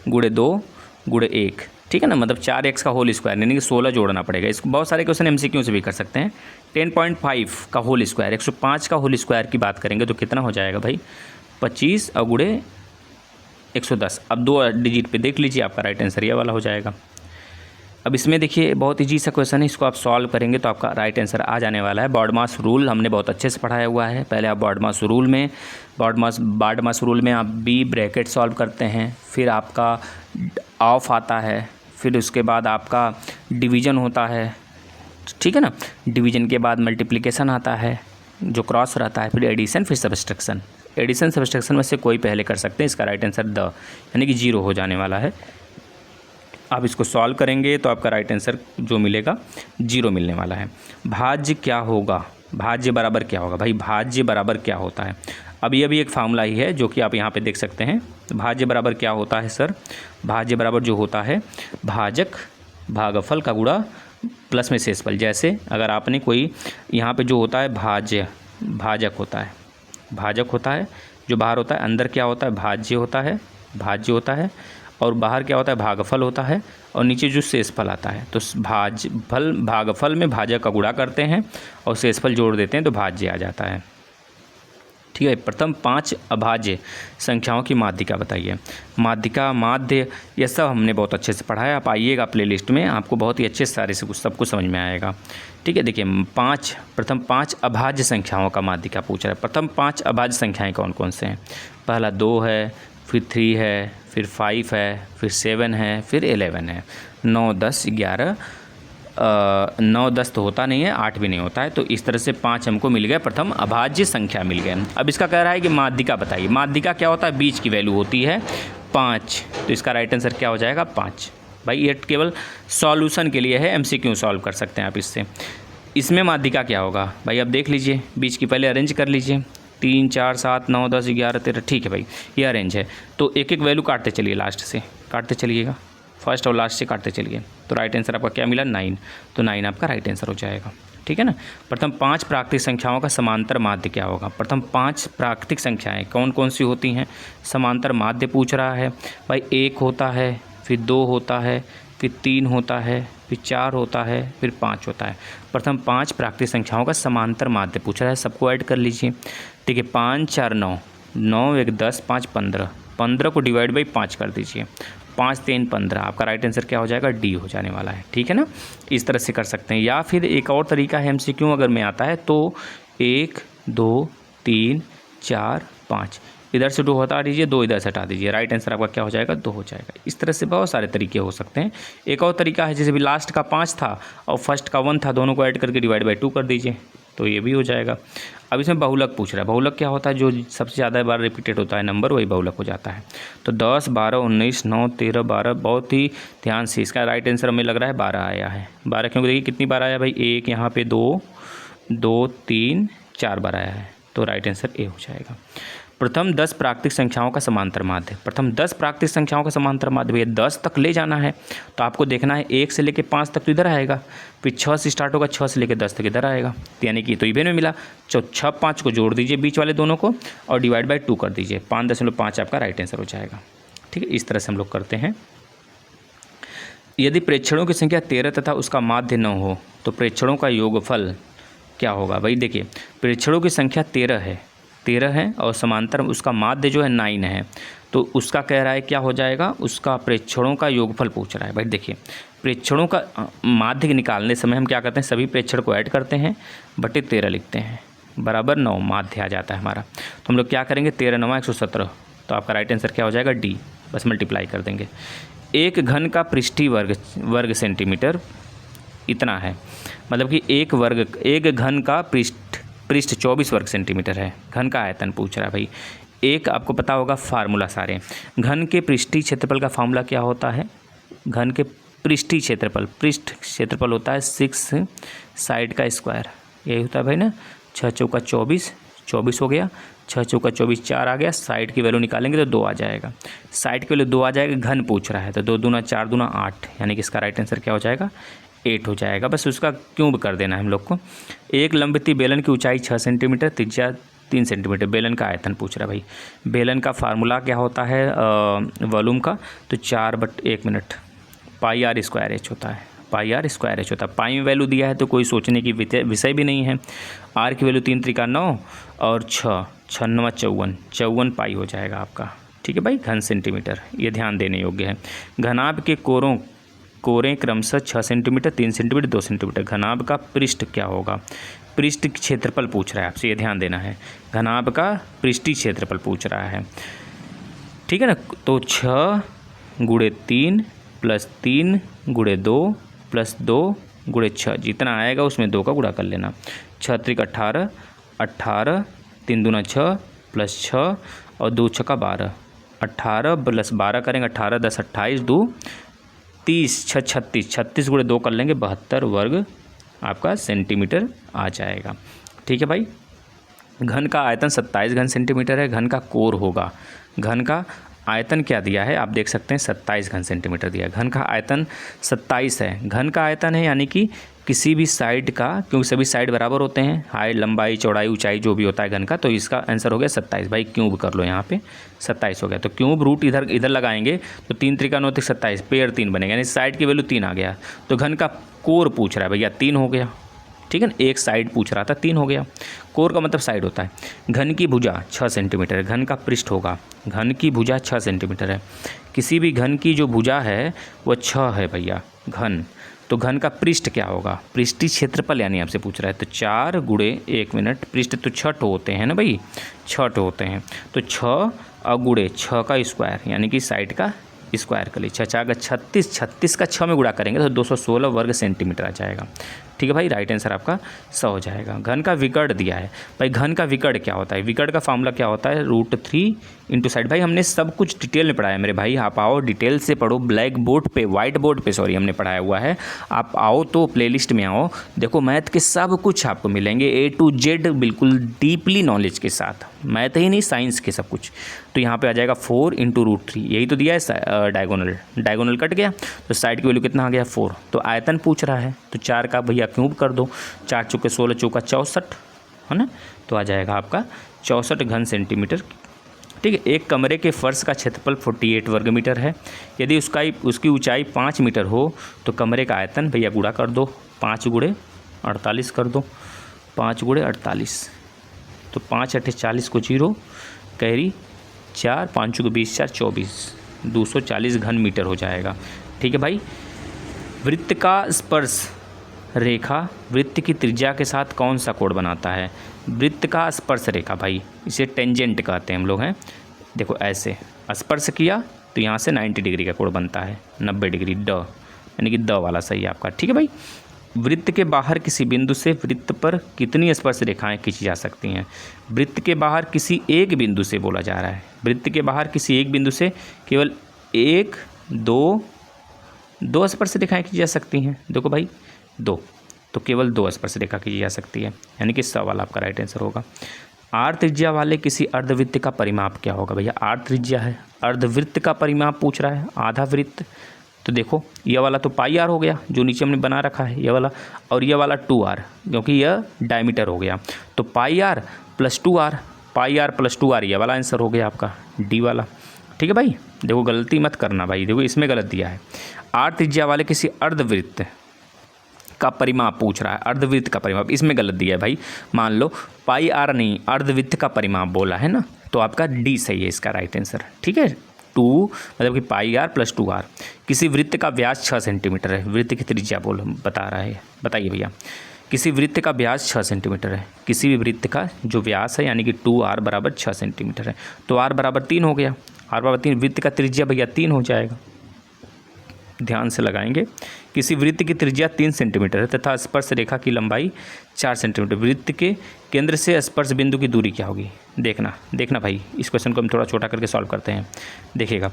गुणे 2 गुणे 1, ठीक है ना, मतलब 4x का होल स्क्वायर, यानी कि 16 जोड़ना पड़ेगा। इसको बहुत सारे क्वेश्चन MCQ से भी कर सकते हैं। 10.5 का होल स्क्वायर, 105 का होल स्क्वायर की बात करेंगे तो कितना हो जाएगा भाई? 25 और गुणे 110। अब 2 डिजिट पे देख लीजिए, आपका राइट आंसर ये वाला हो जाएगा। अब इसमें देखिए बहुत इजी सा क्वेश्चन है, इसको आप सॉल्व करेंगे तो आपका राइट आंसर आ जाने वाला है। बॉडमास रूल हमने बहुत अच्छे से पढ़ाया हुआ है। पहले आप बॉडमास रूल में आप b ब्रैकेट सॉल्व करते हैं, फिर आपका ऑफ आता है, फिर उसके बाद आपका डिवीज़न होता है, ठीक है ना, डिवीज़न के बाद मल्टीप्लिकेशन आता है जो क्रॉस रहता है, फिर एडिशन, फिर सब्सट्रैक्शन। एडिशन सब्सट्रैक्शन में से कोई पहले कर सकते हैं। इसका राइट आंसर द यानी कि 0 हो जाने वाला है। आप इसको सॉल्व करेंगे तो आपका राइट आंसर जो मिलेगा 0 मिलने वाला है। भाज्य क्या होगा? भाज्य बराबर क्या होगा भाई? भाज्य बराबर क्या होता है? अब ये भी एक फार्मूला ही है जो कि आप यहाँ पे देख सकते हैं। भाज्य बराबर क्या होता है सर? भाज्य बराबर जो होता है भाजक भागफल का गुणा प्लस में शेषफल। जैसे अगर आपने कोई यहाँ पे जो होता है भाज्य, भाजक होता है, भाजक होता है जो बाहर होता है, अंदर क्या होता है? भाज्य होता है, भाज्य होता है, और बाहर क्या होता है? भागफल होता है, और नीचे जो शेषफल आता है। तो भागफल में भाजक का गुणा करते हैं और शेषफल जोड़ देते हैं तो भाज्य आ जाता है। ठीक है, प्रथम 5 अभाज्य संख्याओं की माध्यिका बताइए। माध्यिका, माध्य, यह सब हमने बहुत अच्छे से पढ़ा है। आप आइएगा प्लेलिस्ट में, आपको बहुत ही अच्छे से सारे से कुछ सब कुछ समझ में आएगा। ठीक है, देखिए प्रथम 5 अभाज्य संख्याओं का माध्यिका पूछ रहा है। प्रथम 5 अभाज्य संख्याएँ कौन कौन से हैं? पहला 2 है, फिर 3 है, फिर 5 है, फिर 7 है, फिर 11 है। 9, 10, 11, 9, 10 तो होता नहीं है, 8 भी नहीं होता है। तो इस तरह से 5 हमको मिल गए, प्रथम अभाज्य संख्या मिल गए। अब इसका कह रहा है कि माध्यिका बताइए। माध्यिका क्या होता है? बीच की वैल्यू होती है 5, तो इसका राइट आंसर क्या हो जाएगा? 5। भाई ये केवल सॉल्यूशन के लिए है, MCQ सॉल्व कर सकते हैं आप इससे। इसमें माध्यिका क्या होगा भाई? अब देख लीजिए, बीच की पहले अरेंज कर लीजिए, 3, 4, 7, 9, 10, 11, 13, ठीक है भाई, ये अरेंज है। तो एक एक वैल्यू काटते चलिए, लास्ट से काटते चलिएगा, फर्स्ट और लास्ट से काटते चलिए। तो राइट आंसर आपका क्या मिला? 9। तो 9 आपका राइट आंसर हो जाएगा। ठीक है ना। प्रथम 5 प्राकृतिक संख्याओं का समांतर माध्य क्या होगा? प्रथम 5 प्राकृतिक संख्याएं कौन कौन सी होती हैं? समांतर माध्य पूछ रहा है भाई। 1 होता है, फिर 2 होता है, फिर 3 होता है, फिर 4 होता है, फिर 5 होता है। प्रथम 5 प्राकृतिक संख्याओं का समांतर माध्य पूछ रहा है, सबको ऐड कर लीजिए। ठीक है, 5, 4, 9, 9, 1, 10, 5, 15, 15 को डिवाइड बाई 5 कर दीजिए, 5, 3, 15। आपका राइट आंसर क्या हो जाएगा? डी हो जाने वाला है। ठीक है ना, इस तरह से कर सकते हैं। या फिर एक और तरीका है MCQ अगर में आता है तो 1, 2, 3, 4, 5 इधर से 2 हटा दीजिए, 2 इधर से हटा दीजिए, राइट आंसर आपका क्या हो जाएगा? 2 हो जाएगा। इस तरह से बहुत सारे तरीके हो सकते हैं। एक और तरीका है, जैसे भी लास्ट का 5 था और फर्स्ट का 1 था, दोनों को ऐड करके डिवाइड बाई 2 कर दीजिए, तो ये भी हो जाएगा। अब इसमें बहुलक पूछ रहा है। बहुलक क्या होता है? जो सबसे ज़्यादा बार रिपीटेड होता है नंबर, वही बहुलक हो जाता है। तो 10, 12, 19, 9, 13, 12, बहुत ही ध्यान से। इसका राइट आंसर हमें लग रहा है 12 आया है। 12 क्योंकि देखिए कितनी बार आया भाई? 1 यहाँ पे, 2, 2, 3, 4 बार आया है, तो राइट आंसर ए हो जाएगा। प्रथम 10 प्राकृतिक संख्याओं का समांतर माध्य, प्रथम 10 प्राकृतिक संख्याओं का समांतर माध्य भैया 10 तक ले जाना है, तो आपको देखना है 1 से लेकर 5 तक तो इधर आएगा, फिर 6 से स्टार्ट होगा, 6 से लेकर 10 तक इधर आएगा, तो यानी कि तो इवेन में मिला। 6 5 को जोड़ दीजिए बीच वाले दोनों को और डिवाइड बाय 2 कर दीजिए, 5.5 आपका राइट आंसर हो जाएगा। ठीक है, इस तरह से हम लोग करते हैं। यदि प्रेक्षणों की संख्या 13 तथा उसका माध्य 9 हो तो प्रेक्षणों का योगफल क्या होगा? भाई देखिए, प्रेक्षणों की संख्या 13 है और समांतर उसका माध्य जो है 9 है, तो उसका कह रहा है क्या हो जाएगा, उसका प्रेक्षणों का योगफल पूछ रहा है। भाई देखिए, प्रेक्षणों का माध्य निकालने समय हम क्या करते हैं, सभी प्रेक्षण को ऐड करते हैं, बटे 13 लिखते हैं, बराबर 9 माध्य आ जाता है हमारा। तो हम लोग क्या करेंगे, 13 9 117, तो आपका राइट आंसर क्या हो जाएगा, डी, बस मल्टीप्लाई कर देंगे। एक घन का पृष्ठीय वर्ग सेंटीमीटर इतना है, मतलब कि एक घन का पृष्ठ 24 वर्ग सेंटीमीटर है। घन का आयतन पूछ रहा है भाई। एक आपको पता होगा फार्मूला सारे, घन के पृष्ठीय क्षेत्रफल का फार्मूला क्या होता है, घन के पृष्ठ क्षेत्रफल होता है 6 साइड का स्क्वायर, यही होता है भाई ना। 6 चौका 24 हो गया, 6 चौका 24 4 आ गया, साइड की वैल्यू निकालेंगे तो 2 आ जाएगा, साइड की वैल्यू 2 आ जाएगा, घन पूछ रहा है तो 2 दूना 4 दूना 8, यानी कि इसका राइट आंसर क्या हो जाएगा, 8 हो जाएगा। बस उसका क्यूब कर देना है हम लोग को। एक लंबवती बेलन की ऊंचाई 6 सेंटीमीटर, त्रिज्या 3 सेंटीमीटर, बेलन का आयतन पूछ रहा है भाई। बेलन का फार्मूला क्या होता है वॉल्यूम का, तो 4/1 मिनट पाई आर स्क्वायर एच होता है, पाई आर स्क्वायर एच होता है। पाई में वैल्यू दिया है तो कोई सोचने की विषय भी नहीं है। आर की वैल्यू 3 त्रिका 9 और 6 6 9 54 पाई हो जाएगा आपका। ठीक है भाई, घन सेंटीमीटर, ये ध्यान देने योग्य है। घनाभ के कोरें क्रमशः 6 सेंटीमीटर, 3 सेंटीमीटर, 2 सेंटीमीटर। घनाभ का पृष्ठ क्या होगा, पृष्ठ क्षेत्रफल पूछ रहा है आपसे, ये ध्यान देना है। घनाभ का पृष्ठीय क्षेत्रफल पूछ रहा है, ठीक है ना। तो 6 × 3 + 3 × 2 + 2 × 6, जितना आएगा उसमें 2 का गुणा कर लेना। 6 त्रिक 18, 18 3 दूना 6 + 6 और 2 छक्का 12, 18 + 12 करेंगे, 18 10 28 2 30 6 36, 36 × 2 कर लेंगे, 72 वर्ग आपका सेंटीमीटर आ जाएगा। ठीक है भाई। घन का आयतन 27 घन सेंटीमीटर है। घन का कोर होगा, घन का आयतन क्या दिया है आप देख सकते हैं, 27 घन सेंटीमीटर दिया है। घन का आयतन 27 है, घन का आयतन है यानी कि किसी भी साइड का, क्योंकि सभी साइड बराबर होते हैं, हाइट लंबाई चौड़ाई ऊंचाई जो भी होता है घन का, तो इसका आंसर हो गया 27। भाई क्यूब कर लो, यहाँ पे 27 हो गया, तो क्यूब रूट इधर लगाएंगे तो 3 त्रिका 9 27, पेयर 3 बनेगा, यानी साइड की वैल्यू 3 आ गया। तो घन का कोर पूछ रहा है भैया, 3 हो गया, ठीक है ना। एक साइड पूछ रहा था, 3 हो गया। कोर का मतलब साइड होता है। घन की भुजा 6 सेंटीमीटर है, घन का पृष्ठ होगा, घन की भुजा 6 सेंटीमीटर है। किसी भी घन की जो भुजा है वो 6 है भैया घन, तो घन का पृष्ठ क्या होगा, पृष्ठीय क्षेत्रफल यानी आपसे पूछ रहा है, तो 4 × 1 मिनट, पृष्ठ तो 6 होते हैं ना भाई, 6 होते हैं, तो 6 और 6 का स्क्वायर यानी कि साइड का स्क्वायर कर लीजिए। 6 4 36, 36 का 6 में गुणा करेंगे तो 216 वर्ग सेंटीमीटर आ जाएगा। ठीक है भाई, राइट आंसर आपका 100 हो जाएगा। घन का विकर्ण दिया है भाई, घन का विकर्ण क्या होता है, विकर्ण का फार्मूला क्या होता है, √3 × साइड। भाई हमने सब कुछ डिटेल में पढ़ाया मेरे भाई, आप आओ डिटेल से पढ़ो, ब्लैक बोर्ड पे, वाइट बोर्ड पे सॉरी हमने पढ़ाया हुआ है। आप आओ तो प्लेलिस्ट में आओ, देखो मैथ के सब कुछ आपको मिलेंगे A to Z, बिल्कुल डीपली नॉलेज के साथ, मैथ ही नहीं साइंस के सब कुछ। तो यहाँ पे आ जाएगा 4 × √3, यही तो दिया है डायगोनल कट गया, तो साइड की वैल्यू कितना आ गया 4। तो आयतन पूछ रहा है, तो 4 का भैया क्यूब कर दो, 4 चौके 16 चौका 64 है ना, तो आ जाएगा आपका 64 घन सेंटीमीटर। ठीक है। एक कमरे के फर्श का क्षेत्रफल 48 वर्ग मीटर है। यदि उसकी ऊंचाई 5 मीटर हो तो कमरे का आयतन भैया गुणा कर दो, 5 × 48 कर दो, 5 × 48, तो 5 8 40 को 0 कैरी 4 5 × 20 4 24, 240 घन मीटर हो जाएगा। ठीक है भाई। वृत्त का स्पर्श रेखा वृत्त की त्रिज्या के साथ कौन सा कोण बनाता है, वृत्त का स्पर्श रेखा, भाई इसे टेंजेंट कहते हैं हम लोग हैं। देखो ऐसे स्पर्श किया तो यहाँ से 90 डिग्री का कोण बनता है, 90 डिग्री, ड यानी कि द वाला सही है आपका। ठीक है भाई। वृत्त के बाहर किसी बिंदु से वृत्त पर कितनी स्पर्श रेखाएं खींची जा सकती हैं, वृत्त के बाहर किसी एक बिंदु से बोला जा रहा है, वृत्त के बाहर किसी एक बिंदु से केवल 1 2 स्पर्श रेखाएं खींची जा सकती हैं। देखो भाई 2, तो केवल 2 स्पर्श रेखा खींची जा सकती है, यानी कि 100 वाला आपका राइट आंसर होगा। आर त्रिज्या वाले किसी अर्धवृत्त का परिमाप क्या होगा भैया। आर त्रिज्या है, अर्धवृत्त का परिमाप पूछ रहा है, आधा वृत्त। तो देखो ये वाला तो पाई आर हो गया जो नीचे हमने बना रखा है ये वाला, और ये वाला 2r क्योंकि यह डायमीटर हो गया। तो pi r plus 2r, pi r plus 2r ये वाला आंसर हो गया आपका डी वाला। ठीक है भाई, देखो गलती मत करना भाई, देखो इसमें गलत दिया है। आर त्रिज्या वाले किसी अर्धवृत्त का परिमाप पूछ रहा है, अर्धवृत्त का परिमाप, इसमें गलत दिया है भाई। मान लो पाई आर नहीं, अर्धवृत्त का परिमाप बोला है ना, तो आपका डी सही है इसका राइट आंसर। ठीक है, 2 मतलब कि पाई आर प्लस 2r। किसी वृत्त का व्यास 6 सेंटीमीटर है, वृत्त की त्रिज्या बता रहा है, बताइए भैया। किसी वृत्त का व्यास 6 सेंटीमीटर है, किसी भी वृत्त का जो व्यास है यानी कि 2r बराबर 6 सेंटीमीटर है, तो r बराबर 3 हो गया, r बराबर 3, वृत्त का त्रिज्या भैया 3 हो जाएगा, ध्यान से लगाएंगे। किसी वृत्त की त्रिज्या 3 सेंटीमीटर है तथा स्पर्श रेखा की लंबाई 4 सेंटीमीटर, वृत्त के केंद्र से स्पर्श बिंदु की दूरी क्या होगी। देखना भाई, इस क्वेश्चन को हम थोड़ा छोटा करके सॉल्व करते हैं। देखिएगा,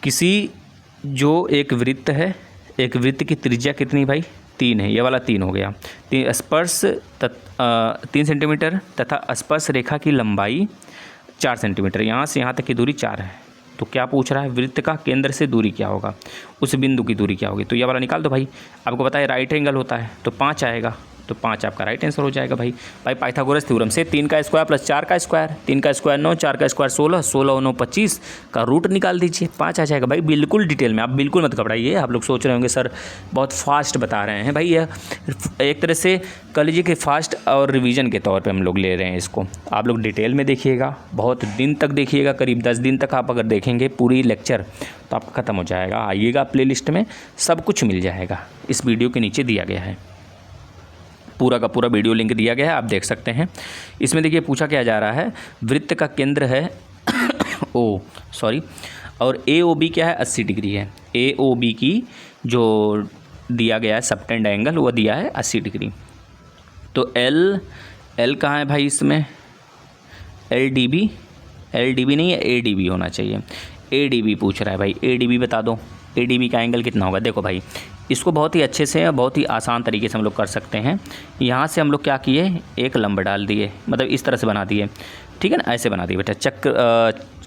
किसी जो एक वृत्त है, एक वृत्त की त्रिज्या कितनी भाई 3 है, ये वाला 3 हो गया, स्पर्श 3 सेंटीमीटर तथा स्पर्श रेखा की लंबाई 4 सेंटीमीटर, यहाँ से यहाँ तक की दूरी 4 है। तो क्या पूछ रहा है, वृत्त का केंद्र से दूरी क्या होगा, उस बिंदु की दूरी क्या होगी। तो ये वाला निकाल दो भाई, आपको पता है राइट एंगल होता है तो 5 आएगा, तो 5 आपका राइट आंसर हो जाएगा भाई। पाइथागोरस थ्योरम से 3 का स्क्वायर प्लस 4 का स्क्वायर, 3 का स्क्वायर 9, 4 का स्क्वायर 16, 16 और 9 25 का रूट निकाल दीजिए, 5 आ जाएगा भाई। बिल्कुल डिटेल में, आप बिल्कुल मत घबराइए। आप लोग सोच रहे होंगे सर बहुत फास्ट बता रहे हैं, भाई यह एक तरह से कह लीजिए कि फास्ट और रिवीजन के तौर पर हम लोग ले रहे हैं इसको। आप लोग डिटेल में देखिएगा, बहुत दिन तक देखिएगा, करीब 10 दिन तक आप अगर देखेंगे पूरी लेक्चर तो आपका ख़त्म हो जाएगा। आइएगा प्लेलिस्ट में सब कुछ मिल जाएगा, इस वीडियो के नीचे दिया गया है, पूरा का पूरा वीडियो लिंक दिया गया है, आप देख सकते हैं। इसमें देखिए पूछा क्या जा रहा है, वृत्त का केंद्र है और AOB क्या है 80 डिग्री है। AOB की जो दिया गया है सबटेंड एंगल वो दिया है 80 डिग्री। तो L कहाँ है भाई इसमें, LDB नहीं है, ADB होना चाहिए। ADB पूछ रहा है भाई, ADB बता दो, ADB का एंगल कितना होगा। देखो भाई इसको बहुत ही अच्छे से, बहुत ही आसान तरीके से हम लोग कर सकते हैं। यहाँ से हम लोग क्या किए, एक लंब डाल दिए, मतलब इस तरह से बना दिए, ठीक है ना, ऐसे बना दिए बेटा।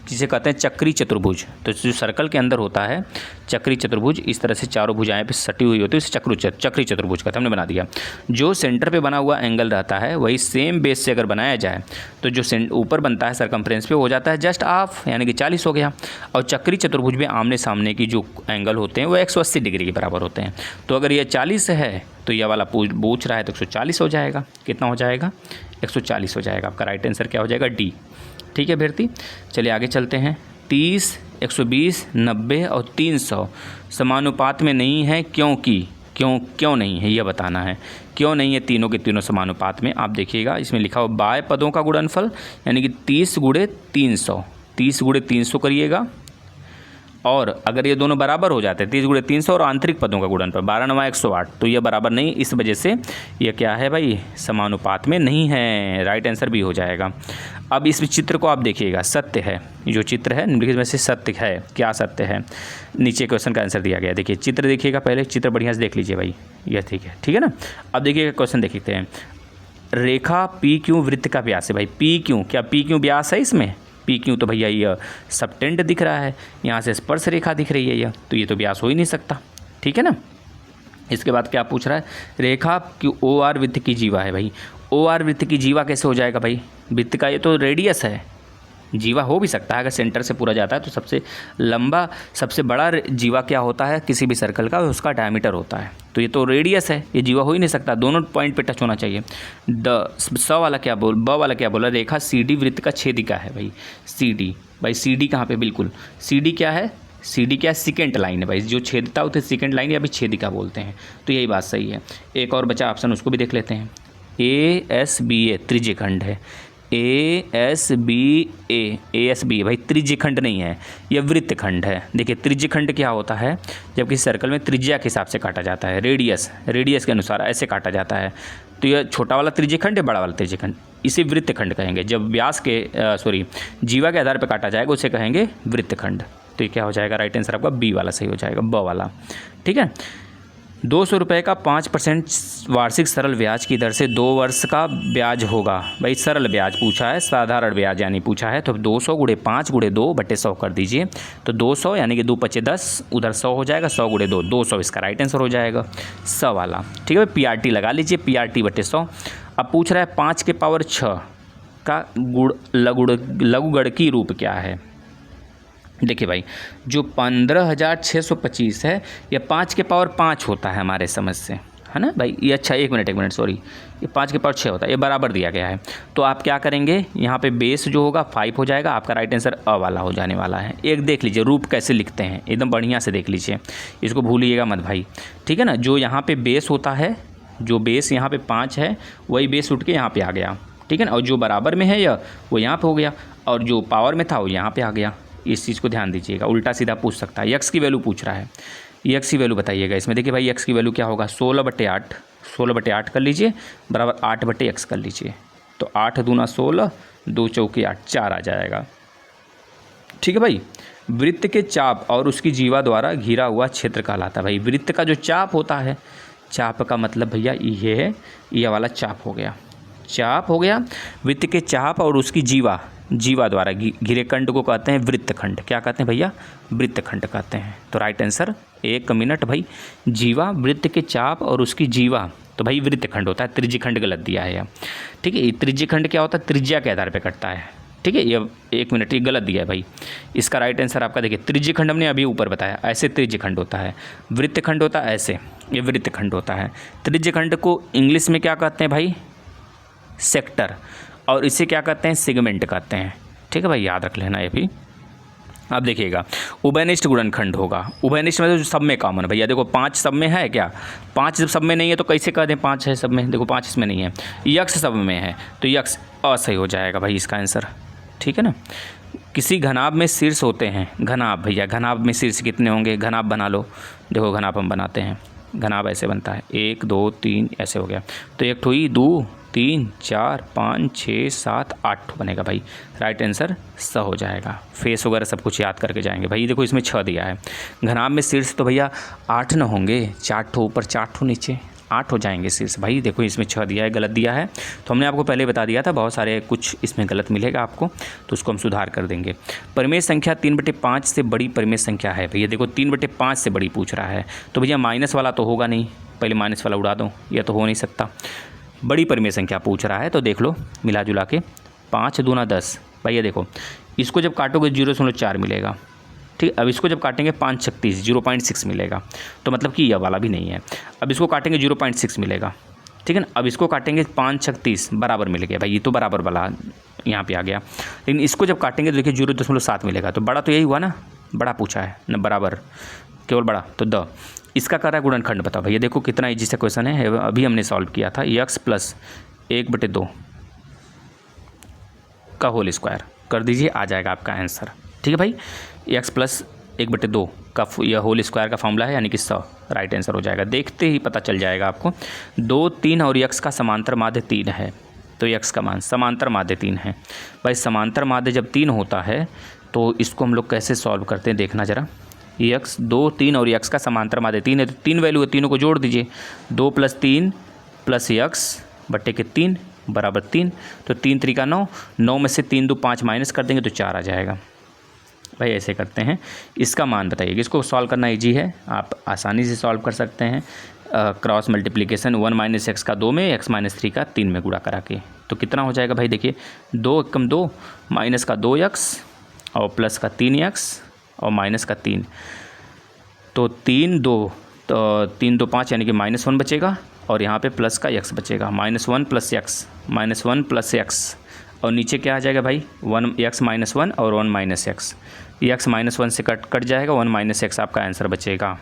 जिसे कहते हैं चक्री चतुर्भुज, तो जो सर्कल के अंदर होता है चक्री चतुर्भुज, इस तरह से चारों भुजाएं पे सटी हुई होती है, इसे चक्री चतुर्भुज कहते हैं, हमने बना दिया। जो सेंटर पे बना हुआ एंगल रहता है वही सेम बेस से अगर बनाया जाए तो जो ऊपर बनता है सरकमफ्रेंस पे हो जाता है जस्ट हाफ, यानी कि 40 हो गया। और चक्री चतुर्भुज में आमने सामने की जो एंगल होते हैं वो 180 डिग्री के बराबर होते हैं। तो अगर ये 40 है तो यह वाला पूछ रहा है तो 140 हो जाएगा। कितना हो जाएगा, 140 हो जाएगा। आपका राइट आंसर क्या हो जाएगा, डी। ठीक है भैरती, चलिए आगे चलते हैं। 30, 120, 90 और 300 समानुपात में नहीं है, क्योंकि क्यों नहीं है, यह बताना है। क्यों नहीं है तीनों के तीनों समानुपात में, आप देखिएगा इसमें लिखा हुआ बाय पदों का गुणनफल, यानी कि 30 गुणे 300, 30 गुणे 300 करिएगा। और अगर ये दोनों बराबर हो जाते हैं, 30 गुणे 300 और आंतरिक पदों का गुणनफल 12 9 108, तो ये बराबर नहीं, इस वजह से ये क्या है भाई, समानुपात में नहीं है। राइट आंसर भी हो जाएगा। अब इस चित्र को आप देखिएगा, सत्य है, जो चित्र है निम्नलिखित में से सत्य है, क्या सत्य है, नीचे क्वेश्चन का आंसर दिया गया। देखिए चित्र देखिएगा, पहले चित्र बढ़िया से देख लीजिए भाई, यह ठीक है ना। अब देखिएगा क्वेश्चन देखते हैं। रेखा PQ वृत्त का व्यास है भाई, PQ, क्या PQ व्यास है इसमें, PQ तो भैया ये सबटेंड दिख रहा है, यहाँ से स्पर्श रेखा दिख रही है यह, तो ये तो व्यास हो ही नहीं सकता, ठीक है ना। इसके बाद क्या पूछ रहा है, रेखा की OR वृत्त की जीवा है भाई। OR वृत्त की जीवा कैसे हो जाएगा भाई, वृत्त का ये तो रेडियस है, जीवा हो भी सकता है अगर सेंटर से पूरा जाता है तो सबसे लंबा सबसे बड़ा जीवा क्या होता है किसी भी सर्कल का, उसका डायमीटर होता है। तो ये तो रेडियस है, ये जीवा हो ही नहीं सकता, दोनों पॉइंट पे टच होना चाहिए। ब वाला क्या बोला, रेखा CD वृत्त का छेदिका है भाई। CD भाई, CD कहाँ पे, बिल्कुल CD क्या है, CD क्या है, सेकेंड लाइन है भाई, जो छेदता होता है सेकेंड लाइन या भी छेदिका बोलते हैं, तो यही बात सही है। एक और बचा ऑप्शन, उसको भी देख लेते हैं। ASBA त्रिज्यखंड है, ASBA भाई त्रिज्यखंड नहीं है, यह वृत्तखंड है। देखिए त्रिज्यखंड क्या होता है, जब किसी सर्कल में त्रिज्या के हिसाब से काटा जाता है, रेडियस के अनुसार ऐसे काटा जाता है, तो यह छोटा वाला त्रिज्यखंड है, बड़ा वाला त्रिज्यखंड, इसे वृत्तखंड कहेंगे। जब व्यास के जीवा के आधार पर काटा जाएगा उसे कहेंगे वृत्तखंड। तो ये क्या हो जाएगा, राइट आंसर आपका बी वाला सही हो जाएगा, ब वाला, ठीक है। 200 रुपये का 5% वार्षिक सरल ब्याज की दर से 2 वर्ष का ब्याज होगा। भाई सरल ब्याज पूछा है, साधारण ब्याज यानी पूछा है, तो 200 गुणे 5 गुणे 2 बटे 100 कर दीजिए। तो 200 यानी कि 2 पचे 10, उधर 100 हो जाएगा, 100 गुणे 2 200 इसका राइट आंसर हो जाएगा 100 वाला। ठीक है भाई, PRT लगा लीजिए, PRT बटे 100। अब पूछ रहा है 5 के पावर 6 का लघुगणकीय रूप क्या है। देखिए भाई, जो 15,625 है ये 5 के पावर 5 होता है हमारे समझ से, है ना भाई। ये अच्छा, एक मिनट सॉरी, ये 5 के पावर 6 होता है, ये बराबर दिया गया है। तो आप क्या करेंगे, यहाँ पे बेस जो होगा 5 हो जाएगा, आपका राइट आंसर अ वाला हो जाने वाला है। एक देख लीजिए रूप कैसे लिखते हैं, एकदम बढ़िया से देख लीजिए, इसको भूलिएगा मत भाई। ठीक है ना, जो यहाँ पे बेस होता है, जो बेस यहाँ पे 5 है वही बेस उठ के यहाँ पे आ गया। ठीक है ना, और जो बराबर में है यह वो यहाँ पे हो गया, और जो पावर में था वो यहाँ पे आ गया। इस चीज़ को ध्यान दीजिएगा, उल्टा सीधा पूछ सकता है। यक्स की वैल्यू पूछ रहा है, यक्स की वैल्यू बताइएगा इसमें। देखिए भाई, यक्स की वैल्यू क्या होगा, 16/8, 16/8 कर लीजिए बराबर 8/x कर लीजिए। तो 8 दूना 16, 2 चौके 8, 4 आ जाएगा। ठीक है भाई, वृत्त के चाप और उसकी जीवा द्वारा घिरा हुआ क्षेत्र कहलाता है। भाई वृत्त का जो चाप होता है, चाप का मतलब भैया ये है, ये वाला चाप हो गया, चाप हो गया। वृत्त के चाप और उसकी जीवा, जीवा द्वारा घिरे खंड को कहते हैं वृत्तखंड। क्या कहते हैं भैया, वृत्तखंड कहते हैं। तो राइट आंसर, एक मिनट भाई, जीवा, वृत्त के चाप और उसकी जीवा, तो भाई वृत्तखंड होता है, त्रिज्यखंड गलत दिया है। ठीक है, त्रिज्यखंड क्या होता है, त्रिज्या के आधार पर कटता है। ठीक है, ये एक मिनट, ये गलत दिया है भाई। इसका राइट आंसर आपका देखिए, त्रिज्यखंड हमने अभी ऊपर बताया, ऐसे त्रिज्यखंड होता है, वृत्तखंड होता है ऐसे, ये वृत्तखंड होता है। त्रिज्यखंड को इंग्लिश में क्या कहते हैं भाई, सेक्टर, और इसे क्या कहते हैं, सेगमेंट कहते हैं। ठीक है भाई, याद रख लेना ये भी। अब देखिएगा, उभयनिष्ठ गुणनखंड होगा। उभयनिष्ठ मतलब जो सब में कॉमन है भैया। देखो 5 सब में है क्या, 5 जब सब में नहीं है तो कैसे कह दें 5 है सब में। देखो 5 इसमें नहीं है, यक्स सब में है, तो यक्स असही हो जाएगा भाई इसका आंसर। ठीक है ना, किसी घनाभ में शीर्ष होते हैं, घनाभ भैया, घनाभ में शीर्ष कितने होंगे, घनाभ बना लो। देखो घनाभ हम बनाते हैं, घनाभ ऐसे बनता है, 1 2 3 ऐसे हो गया। तो 1 2 2 3 4 5 6 7 8 बनेगा भाई। राइट आंसर स हो जाएगा। फेस वगैरह सब कुछ याद करके जाएंगे भाई। देखो इसमें 6 दिया है, घनाभ में शीर्ष तो भैया 8 न होंगे, 4 ठो ऊपर 4 ठो नीचे, 8 हो जाएंगे शीर्ष भाई। देखो इसमें 6 दिया है, गलत दिया है। तो हमने आपको पहले बता दिया था, बहुत सारे कुछ इसमें गलत मिलेगा आपको, तो उसको हम सुधार कर देंगे। परिमेय संख्या 3/5 से बड़ी परिमेय संख्या है भैया। देखो 3/5 से बड़ी पूछ रहा है, तो भैया माइनस वाला तो होगा नहीं, पहले माइनस वाला उड़ा दो, यह तो हो नहीं सकता। बड़ी परिमेय संख्या पूछ रहा है, तो देख लो मिला जुला के, 5 दूना 10 भैया। देखो इसको जब काटोगे 0.4 मिलेगा। ठीक, अब इसको जब काटेंगे 5 36 0.6 मिलेगा, तो मतलब कि यह वाला भी नहीं है। अब इसको काटेंगे 0.6 मिलेगा। ठीक है ना, अब इसको काटेंगे 5 36 बराबर मिल गया भाई, ये तो बराबर वाला यहाँ पे आ गया। लेकिन इसको जब काटेंगे तो देखिए 0.7 मिलेगा, तो बड़ा तो यही हुआ ना, बड़ा पूछा है ना, बराबर केवल बड़ा, तो द इसका कर रहा है गुणनखंड। बताओ भैया, देखो कितना ईजी सा क्वेश्चन है, अभी हमने सॉल्व किया था। यक्स प्लस 1/2 का होल स्क्वायर कर दीजिए, आ जाएगा आपका आंसर। ठीक है भाई, एक्स प्लस 1/2 का यह होल स्क्वायर का फॉर्मूला है, यानी कि 100 राइट आंसर हो जाएगा। देखते ही पता चल जाएगा आपको। 2 3 और यक्स का समांतर माध्य 3 है, तो यक्स का मान समांतर माध्य 3 है भाई। समांतर माध्य जब 3 होता है तो इसको हम लोग कैसे सॉल्व करते हैं, देखना ज़रा। यक्स 2 3 और यक्स का समांतर माध्य 3 है, तो 3 वैल्यू है, तीनों को जोड़ दीजिए। 2 + 3 + यक्स बटे के 3 बराबर 3, तो 3 3 का 9, 9 में से 3 2 5 माइनस कर देंगे तो 4 आ जाएगा भाई। ऐसे करते हैं, इसका मान बताइएगा। इसको सॉल्व करना इजी है, आप आसानी से सॉल्व कर सकते हैं। क्रॉस मल्टीप्लिकेशन 1 - x का 2 में, x - 3 का 3 में गुणा करा के, तो कितना हो जाएगा भाई। देखिए 2 × 2 माइनस का 2x और प्लस का 3x और माइनस का 3, तो 3 2 तो 3 2 5 यानी कि -1 बचेगा, और यहाँ पे प्लस का x बचेगा। -1 + x, -1 + x, और नीचे क्या आ जाएगा भाई, 1x - 1 और 1 - x। x -1 से कट जाएगा, 1 - x आपका आंसर बचेगा,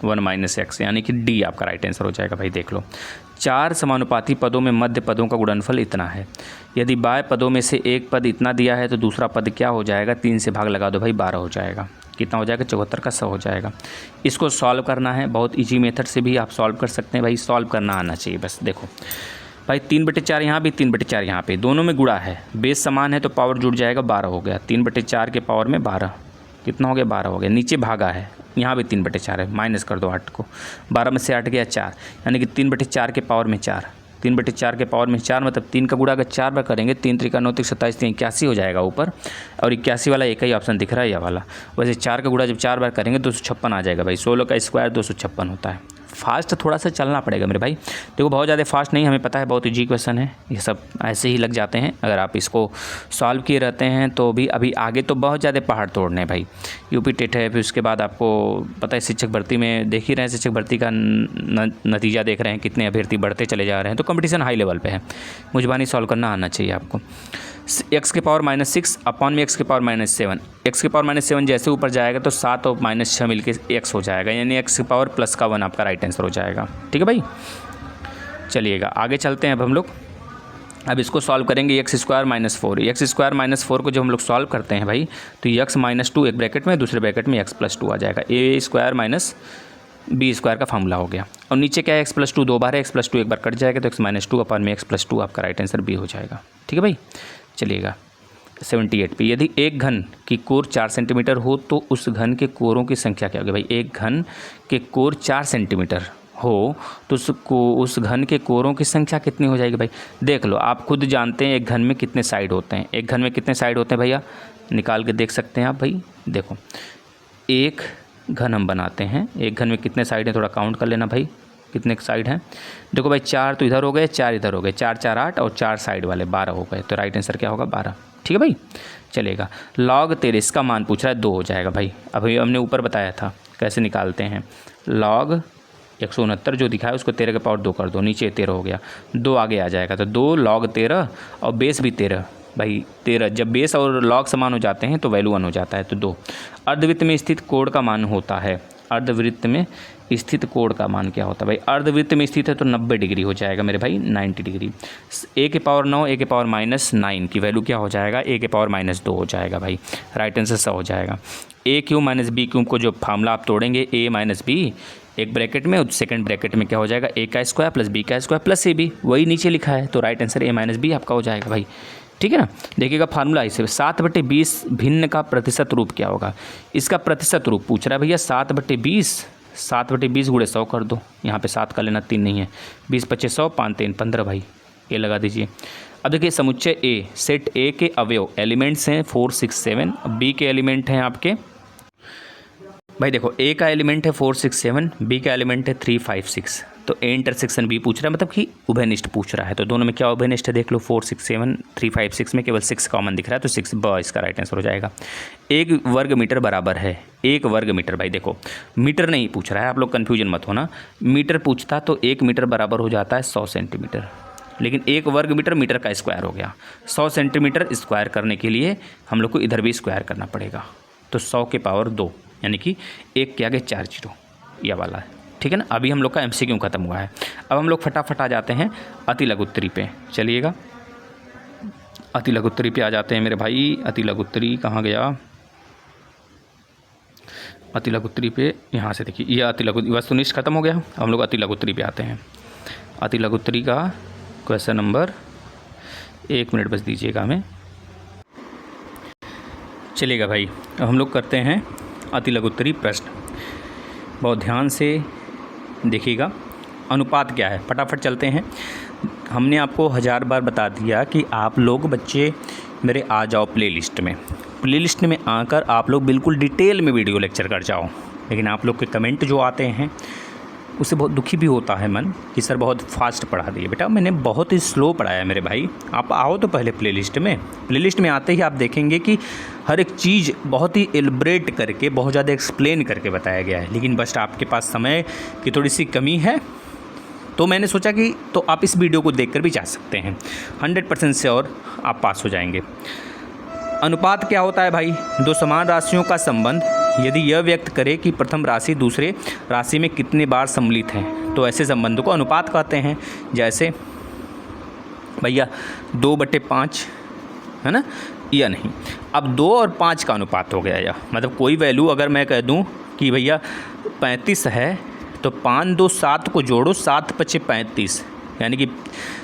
1 - x, यानी कि डी आपका राइट आंसर हो जाएगा भाई। देख लो, 4 समानुपाती पदों में मध्य पदों का गुणनफल इतना है। यदि बाएं पदों में से एक पद इतना दिया है तो दूसरा पद क्या हो जाएगा, 3 से भाग लगा दो भाई, 12 हो जाएगा। कितना हो जाएगा, 74 का 100 हो जाएगा। इसको सॉल्व करना है, बहुत ईजी मेथड से भी आप सॉल्व कर सकते हैं भाई, सॉल्व करना आना चाहिए बस। देखो भाई 3/4 यहाँ भी, 3/4 यहाँ पे, दोनों में गुणा है, बेस समान है तो पावर जुड़ जाएगा, 12 हो गया। 3/4 के पावर में 12 कितना हो गया, 12 हो गया। नीचे भागा है, यहाँ भी 3/4 है, माइनस कर दो 8 को, 12 में से 8 गया 4, यानी कि 3/4 के पावर में 4, 3/4 के पावर में 4 मतलब 3 का गुणा अगर 4 बार करेंगे 3 त्रिका 9 त्रिक 27 3 81 हो जाएगा ऊपर, और 81 वाला एक ही ऑप्शन दिख रहा है यह वाला। वैसे 4 का गुणा जब 4 बार करेंगे 256 आ जाएगा भाई, 16 का स्क्वायर 256 होता है। फास्ट थोड़ा सा चलना पड़ेगा मेरे भाई, देखो बहुत ज़्यादा फास्ट नहीं, हमें पता है बहुत इजी क्वेश्चन है, ये सब ऐसे ही लग जाते हैं। अगर आप इसको सॉल्व किए रहते हैं तो भी अभी आगे तो बहुत ज़्यादा पहाड़ तोड़ने हैं भाई। यूपी टेट है, फिर उसके बाद आपको पता है शिक्षक भर्ती में देख ही रहे हैं, शिक्षक भर्ती का नतीजा देख रहे हैं, कितने अभ्यर्थी बढ़ते चले जा रहे हैं, तो कंपटीशन हाई लेवल पे है। मुझबानी सॉल्व करना आना चाहिए आपको। x के पावर -6 अपॉन में x के पावर -7, x के पावर -7 जैसे ऊपर जाएगा तो 7 और -6 मिलके x हो जाएगा, यानी x के पावर प्लस का 1 आपका राइट आंसर हो जाएगा। ठीक है भाई, चलिएगा आगे चलते हैं। अब हम लोग अब इसको सॉल्व करेंगे, x² -4, x² -4 को जब हम लोग सॉल्व करते हैं भाई तो x -2 एक ब्रैकेट में, दूसरे ब्रैकेट में x + 2 आ जाएगा, a² - b² का फॉर्मूला हो गया। और नीचे क्या है, x + 2 दो बार है, x + 2 एक बार कट जाएगा तो x -2 अपॉन में x + 2 आपका राइट आंसर b हो जाएगा। ठीक है भाई, चलिएगा 78 पे, यदि एक घन की कोर 4 सेंटीमीटर हो तो उस घन के कोरों की संख्या क्या होगी। भाई एक घन के कोर 4 सेंटीमीटर हो तो उस घन के कोरों की संख्या कितनी हो जाएगी। भाई देख लो, आप खुद जानते हैं एक घन में कितने साइड होते हैं, एक घन में कितने साइड होते हैं भैया, निकाल के देख सकते हैं आप। भाई देखो, एक घन हम बनाते हैं, एक घन में कितने साइड हैं, थोड़ा काउंट कर लेना भाई, कितने साइड हैं। देखो भाई 4 तो इधर हो गए, 4 इधर हो गए, 4 4 8 और 4 साइड वाले 12 हो गए, तो राइट आंसर क्या होगा 12। ठीक है भाई, चलेगा। log 13 का मान पूछ रहा है 2 हो जाएगा भाई, अभी हमने ऊपर बताया था कैसे निकालते हैं। log 169 जो दिखा है उसको 13 के पावर 2 कर दो, नीचे 13 हो गया, 2 आगे आ जाएगा तो 2 log 13 और बेस भी 13 भाई 13, जब बेस और log समान हो जाते हैं तो वैल्यू 1 हो जाता है, तो 2। अर्धवृत्त में स्थित कोण का मान होता है, अर्धवृत्त में स्थित कोण का मान क्या होता है। भाई अर्धवृत्त में स्थित है तो 90 डिग्री हो जाएगा मेरे भाई, 90 डिग्री। a के पावर 9 a के पावर -9 की वैल्यू क्या हो जाएगा, a के पावर -2 हो जाएगा भाई, राइट आंसर 100 हो जाएगा। a³ - b³ को जो फार्मूला आप तोड़ेंगे a - b एक ब्रैकेट में और सेकंड ब्रैकेट में क्या हो जाएगा, a² + b² + ab, वही नीचे लिखा है, तो राइट आंसर a - b आपका हो जाएगा भाई। ठीक है ना, देखिएगा फार्मूला इसे 7/20 भिन्न का प्रतिशत रूप क्या होगा। इसका प्रतिशत रूप पूछ रहा है भैया, 7/20, 7/20 × 100 कर दो, यहाँ पे 7 का लेना 3 नहीं है, 20 × 25 100, 5 3 15 भाई, ये लगा दीजिए। अब देखिए समुच्चय ए, सेट ए के अवयव एलिमेंट्स हैं 4 6 7, बी के एलिमेंट हैं आपके भाई देखो, ए का एलिमेंट है 4 6 7, बी का एलिमेंट है 3 5 6, तो ए इंटरसेक्शन बी पूछ रहा है, मतलब कि उभयनिष्ठ पूछ रहा है, तो दोनों में क्या उभयनिष्ठ है देख लो, 4 6 7 3 5 6 में केवल 6 कॉमन दिख रहा है, तो 6 ब इसका राइट आंसर हो जाएगा। 1 वर्ग मीटर बराबर है, 1 वर्ग मीटर, भाई देखो मीटर नहीं पूछ रहा है, आप लोग कन्फ्यूजन मत होना, मीटर पूछता तो 1 मीटर बराबर हो जाता है 100 सेंटीमीटर, लेकिन 1 वर्ग मीटर मीटर का स्क्वायर हो गया, 100 सेंटीमीटर स्क्वायर करने के लिए हम लोग को इधर भी स्क्वायर करना पड़ेगा, तो 100 के पावर 2 यानी कि 1 के आगे 4 जीरो, यह वाला है। ठीक है ना, अभी हम लोग का MCQ खत्म हुआ है। अब हम लोग फटाफट आ जाते हैं अति लघुत्तरी पे, चलिएगा अति लघुत्तरी पे आ जाते हैं मेरे भाई। अति लघुत्तरी कहाँ गया, अति लघुत्तरी पे यहाँ से देखिए, यह अति लघु वस्तुनिष्ठ खत्म हो गया, अब हम लोग अति लघुत्तरी पे आते हैं। अति लघुत्तरी का क्वेश्चन नंबर, 1 मिनट बस दीजिएगा हमें, चलिएगा भाई। अब हम लोग करते हैं अति लघुत्तरी प्रश्न, बहुत ध्यान से देखिएगा। अनुपात क्या है, फटाफट चलते हैं। हमने आपको 1000 बार बता दिया कि आप लोग बच्चे मेरे आ जाओ प्लेलिस्ट में आकर आप लोग बिल्कुल डिटेल में वीडियो लेक्चर कर जाओ, लेकिन आप लोग के कमेंट जो आते हैं उससे बहुत दुखी भी होता है मन कि सर बहुत फास्ट पढ़ा दिए। बेटा मैंने बहुत ही स्लो पढ़ाया मेरे भाई, आप आओ तो पहले प्लेलिस्ट में आते ही आप देखेंगे कि हर एक चीज़ बहुत ही एलिब्रेट करके, बहुत ज़्यादा एक्सप्लेन करके बताया गया है, लेकिन बस आपके पास समय की थोड़ी सी कमी है, तो मैंने सोचा कि तो आप इस वीडियो को देखकर भी जा सकते हैं, 100% श्योर आप पास हो जाएंगे। अनुपात क्या होता है भाई, दो समान राशियों का संबंध यदि यह व्यक्त करे कि प्रथम राशि दूसरे राशि में कितने बार सम्मिलित है, तो ऐसे संबंध को अनुपात कहते हैं। जैसे भैया 2/5 है ना, या नहीं, अब 2 और 5 का अनुपात हो गया, या मतलब कोई वैल्यू अगर मैं कह दूं कि भैया 35 है तो 5 2 7 को जोड़ो, 7 × 5 = 35, यानी कि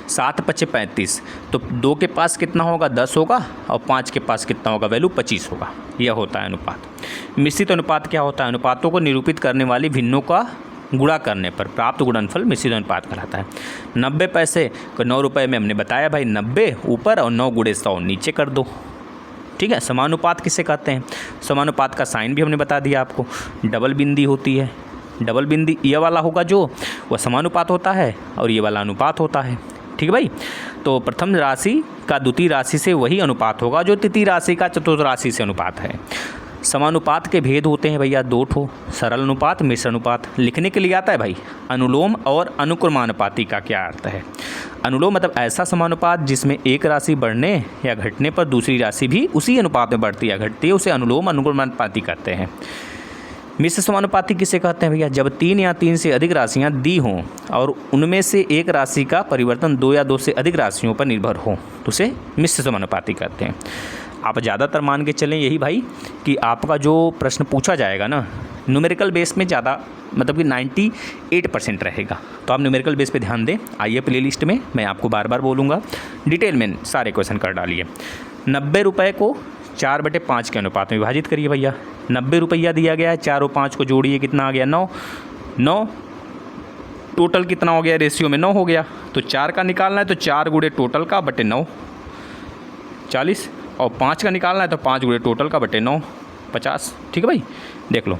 7 × 5 = 35। तो 2 के पास कितना होगा, 10 होगा, और 5 के पास कितना होगा, वैल्यू 25 होगा। यह होता है अनुपात। मिश्रित अनुपात क्या होता है, अनुपातों को निरूपित करने वाली भिन्नों का गुणा करने पर प्राप्त गुणनफल मिश्रित अनुपात कहलाता है। 90 पैसे को 9 रुपये में हमने बताया भाई, 90 ऊपर और 9 × 100 नीचे कर दो। ठीक है, समानुपात किसे कहते हैं, समानुपात का साइन भी हमने बता दिया आपको, डबल बिंदी होती है। डबल बिंदी ये वाला होगा जो वह समानुपात होता है, और ये वाला अनुपात होता है। ठीक है भाई, तो प्रथम राशि का द्वितीय राशि से वही अनुपात होगा जो तृतीय राशि का चतुर्थ राशि से अनुपात है। समानुपात के भेद होते हैं भैया 2 ठो, सरल अनुपात, मिश्र अनुपात। लिखने के लिए आता है भाई, अनुलोम और अनुक्रमानुपाती का क्या अर्थ है। अनुलोम मतलब ऐसा समानुपात जिसमें एक राशि बढ़ने या घटने पर दूसरी राशि भी उसी अनुपात में बढ़ती या घटती है, उसे अनुलोम अनुक्रमानुपाती कहते हैं। मिश्र समानुपाती किसे कहते हैं भैया, जब 3 या 3 से अधिक राशियां दी हों और उनमें से एक राशि का परिवर्तन 2 या 2 से अधिक राशियों पर निर्भर हो, तो उसे मिश्र समानुपाती कहते हैं। आप ज़्यादातर मान के चलें यही भाई कि आपका जो प्रश्न पूछा जाएगा ना, न्यूमेरिकल बेस में ज़्यादा मतलब कि 98% रहेगा। तो आप न्यूमेरिकल बेस पे ध्यान दें। आइए प्ले लिस्ट में मैं आपको बार बार बोलूँगा, डिटेल में सारे क्वेश्चन कर डालिए। 90 रुपये को 4/5 के अनुपात में विभाजित करिए भैया। 90 रुपया दिया गया है, 4 और 5 को जोड़िए, कितना आ गया, 9। टोटल कितना हो गया, रेशियो में 9 हो गया। तो 4 का निकालना है तो 4 × टोटल का बटे 9 40, और 5 का निकालना है तो 5 × टोटल का बटे 9 50। ठीक है भाई, देख लो।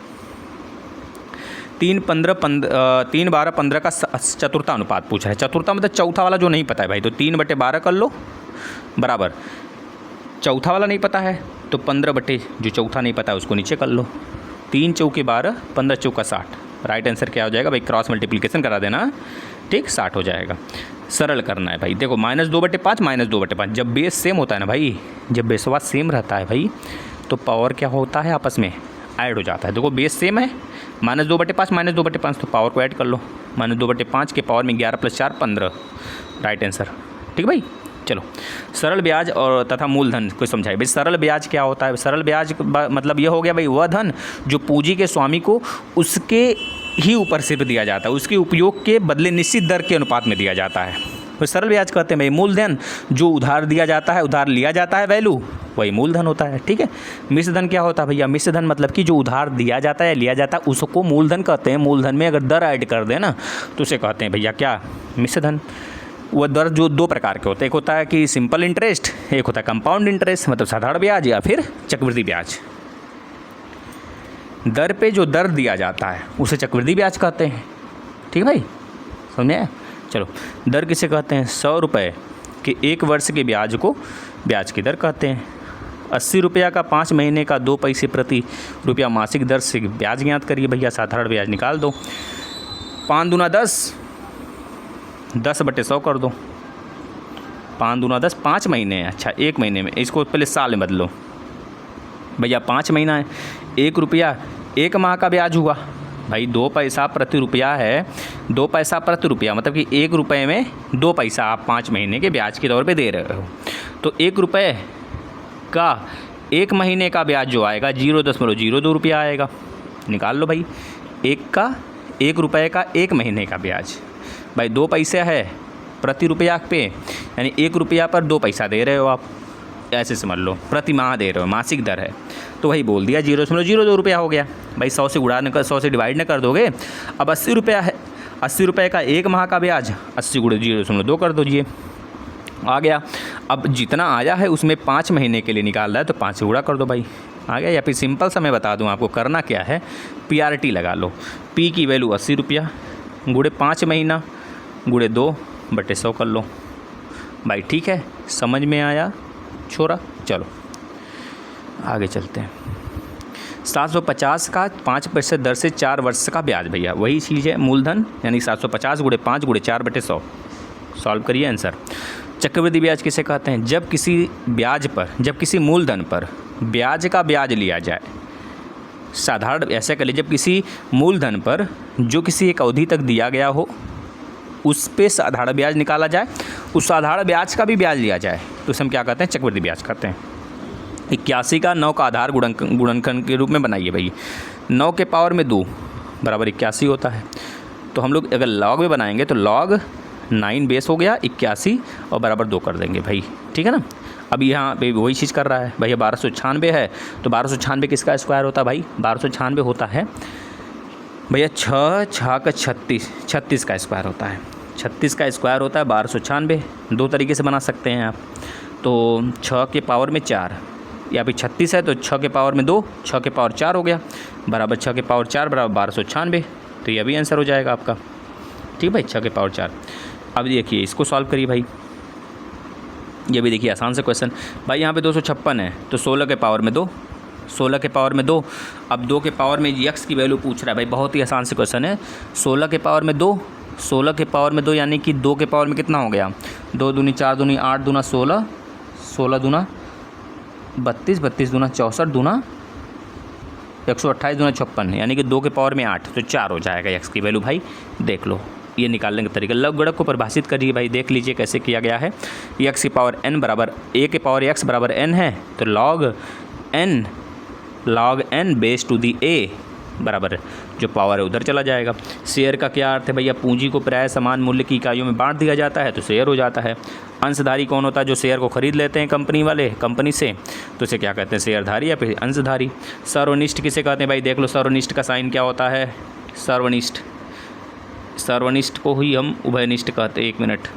3 12 15 का चतुर्था अनुपात पूछा है। चतुर्था मतलब चौथा वाला जो नहीं पता है भाई, तो 3/12 कर लो बराबर, चौथा वाला नहीं पता है तो 15 जो चौथा नहीं पता है उसको नीचे कर लो। 3 चौके 12, 15 चौका 60। राइट आंसर क्या हो जाएगा भाई, क्रॉस मल्टीप्लिकेशन करा देना, ठीक, 60 हो जाएगा। सरल करना है भाई, देखो -2/5 -2/5। जब बेस सेम होता है ना भाई, जब बेसवा सेम रहता है भाई, तो पावर क्या होता है, आपस में ऐड हो जाता है। देखो बेस सेम है, -2/5 -2/5, तो पावर को ऐड कर लो। -2/5 के पावर में 11 + 4 15, राइट आंसर। ठीक है भाई, चलो। सरल ब्याज और तथा मूलधन को समझाइए भाई। सरल ब्याज क्या होता है, सरल ब्याज मतलब ये हो गया भाई, वह धन जो पूंजी के स्वामी को उसके ही ऊपर सिर्फ दिया जाता है, उसके उपयोग के बदले निश्चित दर के अनुपात में दिया जाता है, तो सरल ब्याज कहते हैं भाई। मूलधन जो उधार दिया जाता है, उधार लिया जाता है, वैल्यू वही मूलधन होता है। ठीक है। मिश्र धन क्या होता है भैया, मिश्र धन मतलब कि जो उधार दिया जाता है, लिया जाता है, उसको मूलधन कहते हैं। मूलधन में अगर दर ऐड कर दें ना तो उसे कहते हैं भैया क्या, मिश्र धन। वह दर जो 2 प्रकार के होते हैं, एक होता है कि सिंपल इंटरेस्ट, एक होता है कंपाउंड इंटरेस्ट मतलब साधारण ब्याज, या फिर चक्रवृद्धि ब्याज। दर पे जो दर दिया जाता है उसे चक्रवृद्धि ब्याज कहते हैं। ठीक है भाई, समझ में आया। चलो, दर किसे कहते हैं, 100 रुपये के 1 वर्ष के ब्याज को ब्याज की दर कहते हैं। 80 रुपया का 5 महीने का 2 पैसे प्रति रुपया मासिक दर से ब्याज ज्ञात करिए भैया, साधारण ब्याज निकाल दो। 5 दूना 10, 10/100 कर दो। 5 दूना 10, 5 महीने, अच्छा 1 महीने में, इसको पहले साल में बदलो भैया। 5 महीना है, 1 रुपया 1 माह का ब्याज हुआ भाई। 2 पैसा प्रति रुपया है, 2 पैसा प्रति रुपया मतलब कि 1 रुपये में 2 पैसा आप 5 महीने के ब्याज के तौर पे दे रहे हो। तो 1 रुपये का 1 महीने का ब्याज जो आएगा 0.02 रुपया आएगा। निकाल लो भाई, 1 रुपये का 1 महीने का ब्याज भाई 2 पैसा है प्रति रुपया पे, यानी 1 रुपया पर 2 पैसा दे रहे हो आप, ऐसे समझ लो, प्रति माह दे रहे हो, मासिक दर है। तो वही बोल दिया 0.02 रुपया हो गया भाई। 100 से गुणा न कर, 100 से डिवाइड न कर दोगे। अब 80 रुपया है, 80 रुपये का 1 माह का ब्याज, 80 × 0.2 कर दीजिए, आ गया। अब जितना आया है उसमें 5 महीने के लिए निकाल रहा है तो 5 से गुणा कर दो भाई, आ गया। या फिर सिंपल सा मैं बता दूं आपको करना क्या है, PRT लगा लो। P की वैल्यू 80 रुपया × 5 महीना × 2/100 कर लो भाई। ठीक है, समझ में आया छोरा। चलो आगे चलते हैं। 750 का 5% दर से 4 वर्ष का ब्याज भैया, वही चीज़ है मूलधन, यानी 750 × 5 × 4/100। सॉल्व करिए आंसर। चक्रवृद्धि ब्याज किसे कहते हैं, जब किसी ब्याज पर, जब किसी मूलधन पर ब्याज का ब्याज लिया जाए। साधारण ऐसे कर लीजिए, जब किसी मूलधन पर जो किसी एक अवधि तक दिया गया हो उस पे साधारण ब्याज निकाला जाए, उस साधारण ब्याज का भी ब्याज लिया जाए, तो उसे हम क्या कहते हैं, चक्रवृद्धि ब्याज कहते हैं। 81 का 9 का आधार गुणनखंड के रूप में बनाइए भाई। 9 के पावर में 2 बराबर 81 होता है। तो हम लोग अगर लॉग में बनाएंगे तो लॉग 9 बेस हो गया 81 और बराबर 2 कर देंगे भाई, ठीक है ना। अब यहाँ पे वही चीज़ कर रहा है भैया, 1296 है तो 1296 किसका स्क्वायर होता है भाई, 1296 होता है भैया 6 6 का 36 का स्क्वायर होता है, 36 का स्क्वायर होता है 1296। दो तरीके से बना सकते हैं आप, तो 6 के पावर में 4 या फिर 36 है तो 6 के पावर में 2, 6 के पावर 4 हो गया बराबर 6 के पावर 4 बराबर 1296। तो यह भी आंसर हो जाएगा आपका, ठीक भाई, 6 के पावर 4। अब देखिए इसको सॉल्व करिए भाई, ये भी देखिए आसान से क्वेश्चन भाई। यहाँ पे 256 है तो 16 के पावर में 2, 16 के पावर में 2। अब 2 के पावर में x की वैल्यू पूछ रहा है भाई, बहुत ही आसान से क्वेश्चन है। 16 के पावर में 2, 16 के पावर में 2 यानी कि 2 के पावर में कितना हो गया, 2 दूनी 4 दूनी 8 दूना 16, 16 दूना 32, 32 दूना 64 दूना 128 दूना 56, यानी कि 2 के पावर में 8 तो 4 हो जाएगा x की वैल्यू भाई। देख लो ये निकालने का तरीका, लघु गुणक को परिभाषित करिए भाई, देख लीजिए कैसे किया गया है। x की पावर n बराबर a के पावर x बराबर n है तो log n base to the a बराबर जो पावर है उधर चला जाएगा। शेयर का क्या अर्थ है भैया, पूंजी को प्राय समान मूल्य की इकाइयों में बांट दिया जाता है तो शेयर हो जाता है। अंशधारी कौन होता है, जो शेयर को खरीद लेते हैं कंपनी वाले कंपनी से, तो इसे क्या कहते हैं, शेयरधारी या फिर अंशधारी। सर्वनिष्ठ किसे कहते हैं भाई, देख लो सर्वनिष्ठ का साइन क्या होता है, सर्वनिष्ठ को ही हम उभयनिष्ठ कहते हैं। 1 मिनट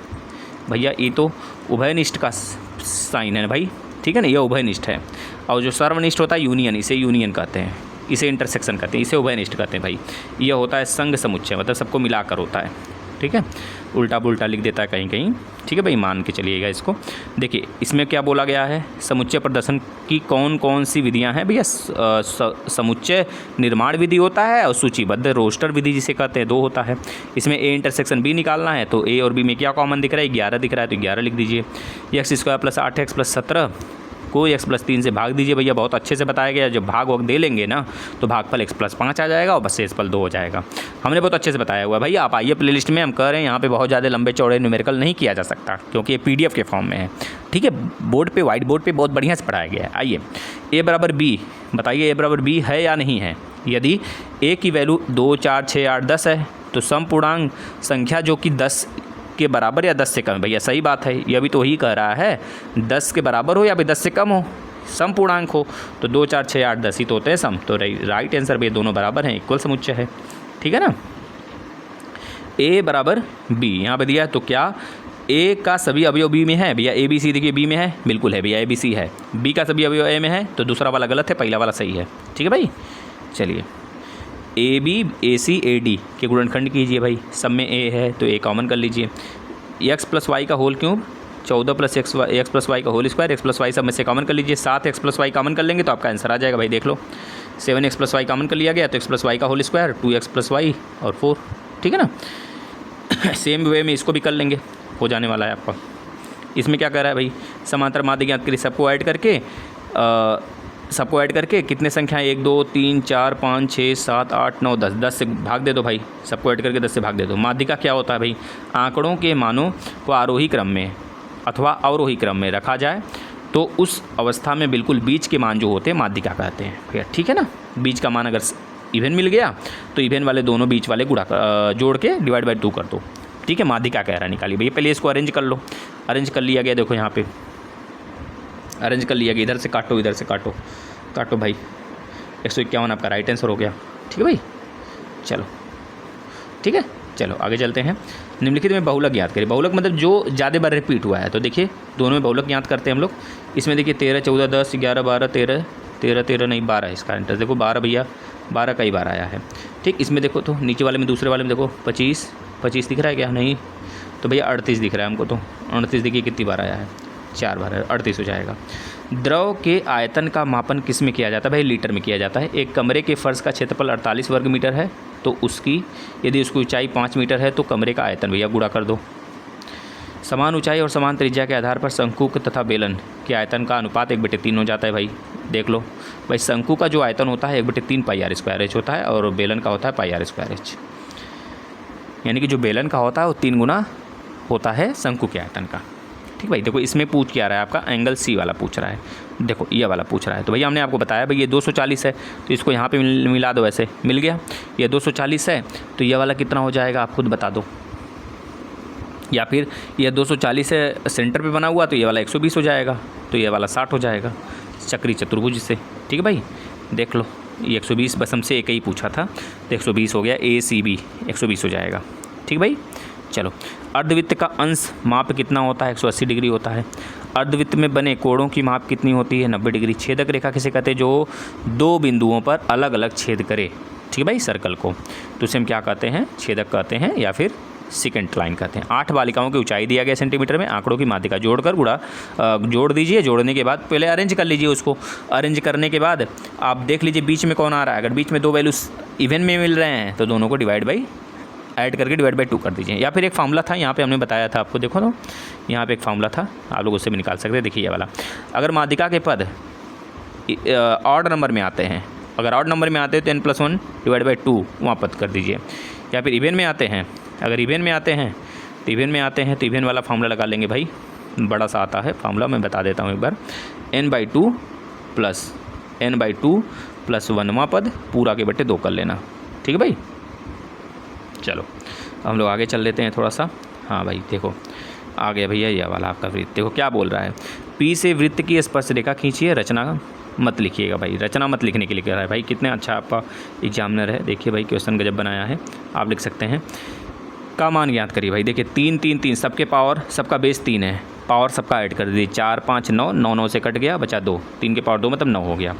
भैया, ये तो उभयनिष्ठ का साइन है भाई, ठीक है ना, ये उभयनिष्ठ है। और जो सर्वनिष्ठ होता है यूनियन, इसे यूनियन कहते हैं, इसे इंटरसेक्शन कहते हैं, इसे उभयनिष्ठ कहते हैं भाई। ये होता है संघ समुच्चय, मतलब सबको मिलाकर होता है, ठीक है। उल्टा पुल्टा लिख देता है कहीं कहीं, ठीक है भाई, मान के चलिएगा इसको। देखिए इसमें क्या बोला गया है, समुच्चय प्रदर्शन की कौन कौन सी विधियां हैं भैया, समुच्चय निर्माण विधि होता है और सूचीबद्ध रोस्टर विधि जिसे कहते हैं 2 होता है। इसमें ए इंटरसेक्शन बी निकालना है तो ए और बी में क्या कॉमन दिख रहा है, 11 दिख रहा है तो 11 लिख दीजिए। x square plus 8x plus 17 को x प्लस 3 से भाग दीजिए भैया, बहुत अच्छे से बताया गया। जब भाग वक्त दे लेंगे ना तो भागफल x प्लस 5 आ जाएगा और बस शेषफल 2 हो जाएगा। हमने बहुत अच्छे से बताया हुआ है भैया, आप आइए प्लेलिस्ट में, हम कह रहे हैं यहाँ पे बहुत ज़्यादा लंबे चौड़े न्यूमेरिकल नहीं किया जा सकता क्योंकि ये PDF के फॉर्म में है, ठीक है। बोर्ड पे व्हाइट बोर्ड पे बहुत बढ़िया से पढ़ाया गया है। आइए a बराबर b, बताइए a बराबर b है या नहीं है। यदि a की वैल्यू 2 4 6 8 10 है तो समपूर्णांक संख्या जो कि 10 के बराबर या 10 से कम है, भैया सही बात है, यह भी तो वही कह रहा है, 10 के बराबर हो या फिर 10 से कम हो, समपूर्णांक हो तो 2 4 6 8 10 ही तो होते हैं सम। तो राइट आंसर भैया दोनों बराबर हैं, इक्वल समुच्चय है, ठीक है ना। a बराबर b यहाँ पे दिया है तो क्या a का सभी अवयव b में है भैया, ABC देखिए b में है, बिल्कुल है भैया, ABC है। b का सभी अवयव a में है तो दूसरा वाला गलत है, पहला वाला सही है, ठीक है भाई। चलिए AB AC AD के गुणनखंड कीजिए भाई, सब में a है तो a कॉमन कर लीजिए। x प्लस वाई का whole cube 14 plus x plus y का whole square, x plus y सब में से कॉमन कर लीजिए। 7x प्लस वाई कॉमन कर लेंगे तो आपका आंसर आ जाएगा भाई, देख लो 7x प्लस वाई कॉमन कर लिया गया तो x प्लस वाई का whole square 2x plus y और 4, ठीक है ना। सेम वे में इसको भी कर लेंगे, हो जाने वाला है आपका। इसमें क्या कर रहा है भाई, समांतर माध्य ज्ञात करिए, सबको ऐड करके कितने संख्याएं 1 2 3 4 5 6 7 8 9 10, 10 से भाग दे दो भाई, सबको ऐड करके 10 से भाग दे दो। माध्यिका क्या होता है भाई, आंकड़ों के मानों को आरोही क्रम में अथवा अवरोही क्रम में रखा जाए तो उस अवस्था में बिल्कुल बीच के मान जो होते हैं माध्यिका कहते हैं भैया, ठीक है ना। बीच का मान अगर इवन मिल गया तो इवन वाले दोनों बीच वाले जोड़ के डिवाइड बाई 2 कर दो, ठीक है। माध्यिका कह रहा है निकालिए भैया, पहले इसको अरेंज कर लो। अरेंज कर लिया गया, देखो यहाँ पे अरेंज कर लिया गया, इधर से काटो इधर से काटो, काटो भाई, 151 आपका राइट आंसर हो गया, ठीक है भाई। चलो ठीक है, चलो आगे चलते हैं। निम्नलिखित में बहुलक ज्ञात करिए, बहुलक मतलब जो ज़्यादा बार रिपीट हुआ है, तो देखिए दोनों में बहुलक ज्ञात करते हैं हम लोग। इसमें देखिए 13 14 10 11 12 13 नहीं 12 है इसका आंसर, देखो 12 भैया 12 कई बार आया है, ठीक। इसमें देखो तो नीचे वाले में दूसरे वाले में देखो 25 दिख रहा है क्या, नहीं तो भैया 38 दिख रहा है हमको, तो 38 देखिए कितनी बार आया है, 4 बार है, 38 हो जाएगा। द्रव के आयतन का मापन किस में किया जाता है भाई, लीटर में किया जाता है। एक कमरे के फर्श का क्षेत्रफल 48 वर्ग मीटर है तो उसकी यदि उसकी ऊंचाई 5 मीटर है तो कमरे का आयतन भैया गुणा कर दो। समान ऊंचाई और समान त्रिज्या के आधार पर शंकु तथा बेलन के आयतन का अनुपात 1/3 हो जाता है भाई। देख लो भाई, शंकु का जो आयतन होता है 1/3 पाई आर स्क्वायर एच होता है और बेलन का होता है पाई आर स्क्वायर एच, यानी कि जो बेलन का होता है वो 3 गुना होता है शंकु के आयतन का, ठीक भाई। देखो इसमें पूछ क्या रहा है आपका, एंगल सी वाला पूछ रहा है, देखो ये वाला पूछ रहा है। तो भैया हमने आपको बताया भाई ये 240 है तो इसको यहाँ पे मिला दो, ऐसे मिल गया। ये 240 है तो ये वाला कितना हो जाएगा आप खुद बता दो, या फिर ये 240 है सेंटर पे बना हुआ तो ये वाला 120 हो जाएगा, तो ये वाला 60 हो जाएगा चक्री चतुर्भुज से। ठीक है भाई, देख लो ये 120 बस हमसे एक ही पूछा था तो 120 हो गया, ACB 120 हो जाएगा। ठीक भाई, चलो अर्धवृत्त का अंश माप कितना होता है? 180 डिग्री होता है। अर्धवृत्त में बने कोणों की माप कितनी होती है? 90 डिग्री। छेदक रेखा किसे कहते हैं? जो दो बिंदुओं पर अलग अलग छेद करे। ठीक है भाई, सर्कल को तो उसे हम क्या कहते हैं? छेदक कहते हैं या फिर सेकेंड लाइन कहते हैं। 8 बालिकाओं की ऊंचाई दिया गया सेंटीमीटर में, आंकड़ों की माध्यिका जोड़कर जोड़ दीजिए। जोड़ने के बाद पहले अरेंज कर लीजिए उसको। अरेंज करने के बाद आप देख लीजिए बीच में कौन आ रहा है। अगर बीच में दो वैल्यूज इवन में मिल रहे हैं तो दोनों को ऐड करके डिवाइड बाई 2 कर दीजिए। या फिर एक फार्मूला था यहाँ पे हमने बताया था आपको, देखो तो यहाँ पे एक फार्मूला था, आप लोग उससे भी निकाल सकते हैं। देखिए ये वाला, अगर माध्यिका के पद ऑड नंबर में आते हैं, अगर ऑड नंबर में आते हैं तो n+1 डिवाइड बाई 2 वहाँ पद कर दीजिए। या फिर इवन में आते हैं, अगर इवन में आते हैं तो इवन वाला फार्मूला लगा लेंगे भाई, बड़ा सा आता है फार्मूला, मैं बता देता हूँ एक बार। n/2 प्लस 1वां पद पूरा के बट्टे 2 कर लेना। ठीक है भाई, चलो हम लोग आगे चल लेते हैं थोड़ा सा। हाँ भाई देखो आ गया भैया ये वाला आपका वृत्त। देखो क्या बोल रहा है, P से वृत्त की स्पर्श रेखा खींचिए, रचना मत लिखिएगा भाई, रचना मत लिखने के लिए कह रहा है भाई। कितने अच्छा आपका एग्जामिनर है, देखिए भाई क्वेश्चन गजब बनाया है, आप लिख सकते हैं। का मान ज्ञात करिए भाई, देखिए 3 3 3 सबके पावर, सबका बेस 3 है, पावर सबका ऐड कर दीजिए। 4 5 9 9 9 से कट गया, बचा 2, 3 के पावर 2 मतलब 9 हो गया।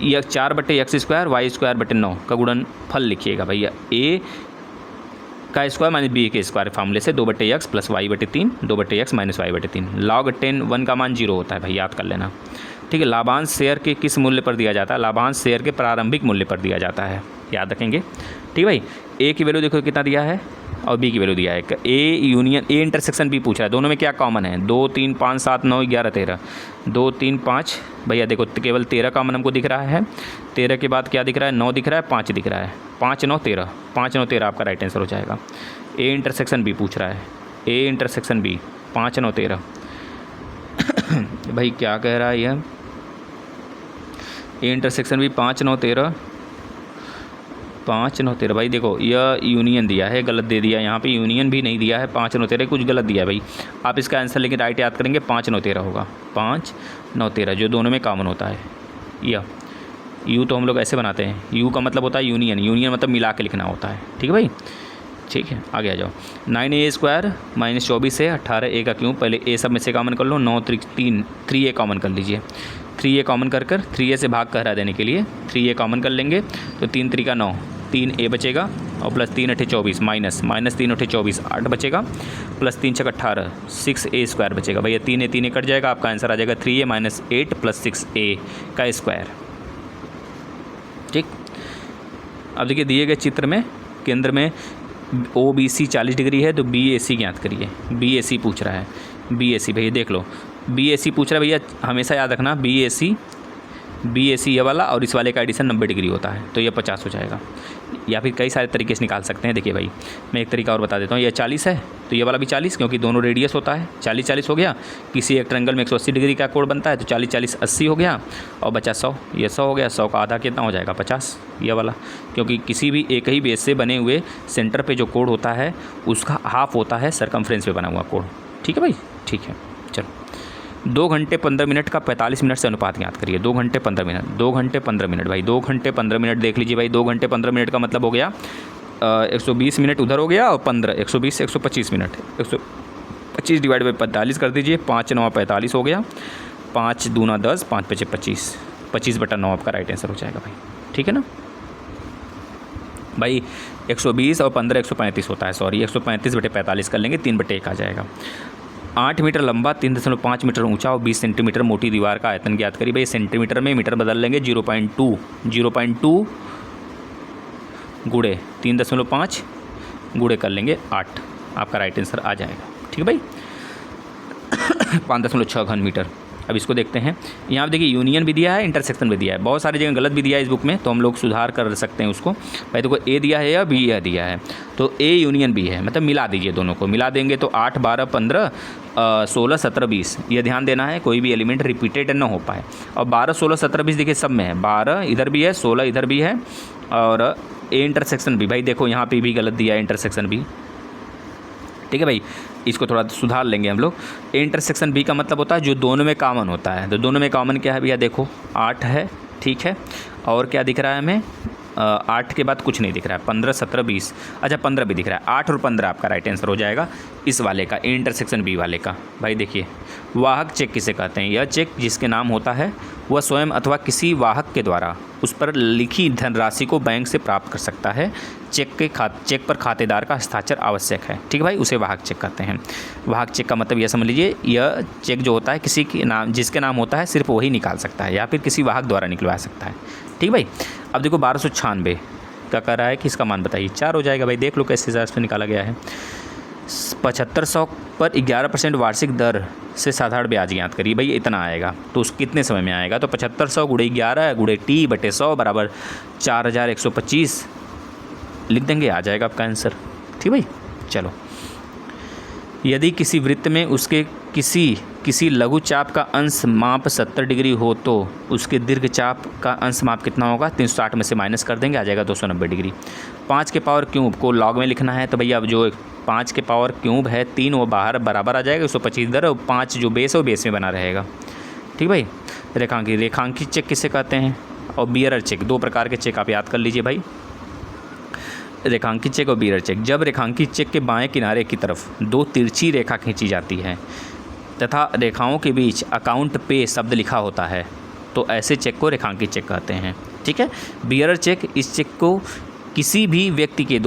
ये 4/x² y²/9 का गुणनफल लिखिएगा भैया। A का स्क्वायर माइनस B के स्क्वायर फार्मूले से 2/x plus y/3 2/x minus y/3। log 10 1 का मान 0 होता है भाई, याद कर लेना। ठीक है, लाभांश शेयर के किस मूल्य पर दिया जाता है? लाभांश शेयर के प्रारंभिक मूल्य पर दिया जाता है, याद रखेंगे। ठीक है भाई, A की वैल्यू देखो कितना दिया है और B की वैल्यू दिया है। A इंटरसेक्शन B पूछ रहा है, दोनों में क्या कॉमन है? 2 3 5 7 9 11 13, 2 3 5 भैया देखो केवल 13 कॉमन हमको दिख रहा है। 13 के बाद क्या दिख रहा है? 9 दिख रहा है, 5 दिख रहा है, 5 9 13, 5 9 13 आपका राइट आंसर हो जाएगा। A इंटरसेक्शन B पूछ रहा है, A इंटरसेक्शन B 5 9 13 भाई क्या कह रहा है यह? A इंटरसेक्शन B 5 9 13 5 9 13 भाई देखो यह यूनियन दिया है, गलत दे दिया यहाँ पे, यूनियन भी नहीं दिया है, 5 9 13 कुछ गलत दिया है भाई। आप इसका आंसर लेकिन राइट याद करेंगे, 5 9 13 होगा, 5 9 13 जो दोनों में कॉमन होता है। यह यू तो हम लोग ऐसे बनाते हैं, यू का मतलब होता है यूनियन, यूनियन मतलब मिला के लिखना होता है। ठीक है भाई, ठीक है आगे आ जाओ। 9a² माइनस 24 है 18a का क्यों? पहले a सब में से कॉमन कर लो, 9 3a कॉमन कर लीजिए। 3a कॉमन कर 3a से भाग करा देने के लिए 3a कॉमन कर लेंगे तो 3 3 का 9, 3a बचेगा और प्लस 3 8 24 माइनस 3 8 24 8 बचेगा, प्लस 3 6 18 6a² बचेगा। भैया 3 3 कट जाएगा, आपका आंसर आ जाएगा 3a माइनस 8 प्लस 6a का स्क्वायर। ठीक, अब देखिए दिए गए चित्र में केंद्र में OBC 40 डिग्री है तो BAC ज्ञात करिए। BAC पूछ रहा है, BAC भैया देख लो, BAC पूछ रहा है भैया, हमेशा याद रखना BAC ये वाला और इस वाले का एडिशन 90 डिग्री होता है तो ये 50 हो जाएगा। या फिर कई सारे तरीके से निकाल सकते हैं। देखिए भाई मैं एक तरीका और बता देता हूँ, ये 40 है तो ये वाला भी 40, क्योंकि दोनों रेडियस होता है, 40 40 हो गया। किसी एक ट्रायंगल में 180 डिग्री का कोण बनता है तो 40 40 80 हो गया और बचा 100, ये 100 हो गया। 100 का आधा कितना हो जाएगा? 50, ये वाला, क्योंकि किसी भी एक ही बेस से बने हुए सेंटर पे जो कोण होता है उसका हाफ होता है सर्कमफ्रेंस पे बना हुआ कोण। ठीक है भाई, ठीक है चलो। 2 घंटे 15 मिनट का 45 मिनट से अनुपात ज्ञात करिए। 2 घंटे 15 मिनट, 2 घंटे 15 मिनट भाई, 2 घंटे 15 मिनट देख लीजिए भाई। 2 घंटे 15 मिनट का मतलब हो गया 120 मिनट उधर हो गया और 15 120 125 मिनट, 125 डिवाइड बाई 45 कर दीजिए, 5 9 45 हो गया, 5 दूना 10 5 5 25, 25/9 आपका राइट आंसर हो जाएगा भाई। ठीक है ना भाई, 120 और 15 135 होता है, सॉरी 135/45 कर लेंगे, 3/1 आ जाएगा। 8 मीटर लंबा 3.5 मीटर ऊंचा और 20 सेंटीमीटर मोटी दीवार का आयतन ज्ञात करिए। भाई सेंटीमीटर में मीटर बदल लेंगे, 0.2 गुणे 3.5 गुणे कर लेंगे 8, आपका राइट आंसर आ जाएगा। ठीक है भाई 5.6 घन मीटर। अब इसको देखते हैं, यहाँ पर देखिए यूनियन भी दिया है, इंटरसेक्शन भी दिया है, बहुत सारी जगह गलत भी दिया है इस बुक में, तो हम लोग सुधार कर सकते हैं उसको। भाई देखो A दिया है या B दिया है, तो A यूनियन B है, मतलब मिला दीजिए, दोनों को मिला देंगे तो 8 12 15 16 17 20, ये ध्यान देना है कोई भी एलिमेंट रिपीटेड ना हो पाए। और 12 16 17 20 देखिए सब में है, 12 इधर भी है 16 इधर भी है और A इंटरसेक्शन B, भाई देखो यहाँ पे भी गलत दिया है इंटरसेक्शन B, ठीक है भाई, इसको थोड़ा सुधार लेंगे हम लोग। ए इंटरसेक्शन बी का मतलब होता है जो दोनों में कॉमन होता है। तो दोनों में कॉमन क्या है भैया, देखो 8 है, ठीक है, और क्या दिख रहा है हमें, 8 के बाद कुछ नहीं दिख रहा है, 15, 17, 20, अच्छा 15 भी दिख रहा है, 8 और 15 आपका राइट आंसर हो जाएगा इस वाले का, ए इंटरसेक्शन बी वाले का। भाई देखिए, वाहक चेक किसे कहते हैं, यह चेक जिसके नाम होता है वह स्वयं अथवा किसी वाहक के द्वारा उस पर लिखी धनराशि को बैंक से प्राप्त कर सकता है। चेक पर खातेदार का हस्ताक्षर आवश्यक है, ठीक है भाई, उसे वाहक चेक कहते हैं। वाहक चेक का मतलब यह समझ लीजिए, यह चेक जो होता है किसी के नाम, जिसके नाम होता है सिर्फ वही निकाल सकता है या फिर किसी वाहक द्वारा निकलवा सकता है, ठीक भाई। अब देखो 1296 क्या कर रहा है कि इसका मान बताइए, 4 हो जाएगा भाई, देख लो कैसे हिसाब से निकाला गया है। 7500 पर 11% वार्षिक दर से साधारण ब्याज ज्ञात करिए, भाई इतना आएगा तो उस कितने समय में आएगा, तो 7500 गुणे 11 गुणे टी बटे 100 बराबर 4125 लिख देंगे, आ जाएगा आपका आंसर, ठीक भाई। चलो, यदि किसी वृत्त में उसके किसी लघु चाप का अंश माप 70 डिग्री हो तो उसके दीर्घ चाप का अंश माप कितना होगा, 360 में से माइनस कर देंगे, आ जाएगा 290 डिग्री। 5 के पावर क्यूब को लॉग में लिखना है, तो भैया अब जो 5 के पावर क्यूब है 3 वो बाहर बराबर आ जाएगा 125 इधर, और 5 जो बेस है वो बेस में बना रहेगा, ठीक भाई। रेखांकित चेक किसे कहते हैं, और बियरर चेक, 2 प्रकार के चेक आप याद कर लीजिए भाई, रेखांकित चेक और बियरर चेक। जब रेखांकित चेक के बाएं किनारे की तरफ 2 तिरछी रेखा खींची जाती है तथा रेखाओं के बीच अकाउंट पे शब्द लिखा होता है तो ऐसे चेक को रेखांकित चेक कहते हैं, ठीक है। बियरर चेक, इस चेक को किसी भी व्यक्ति के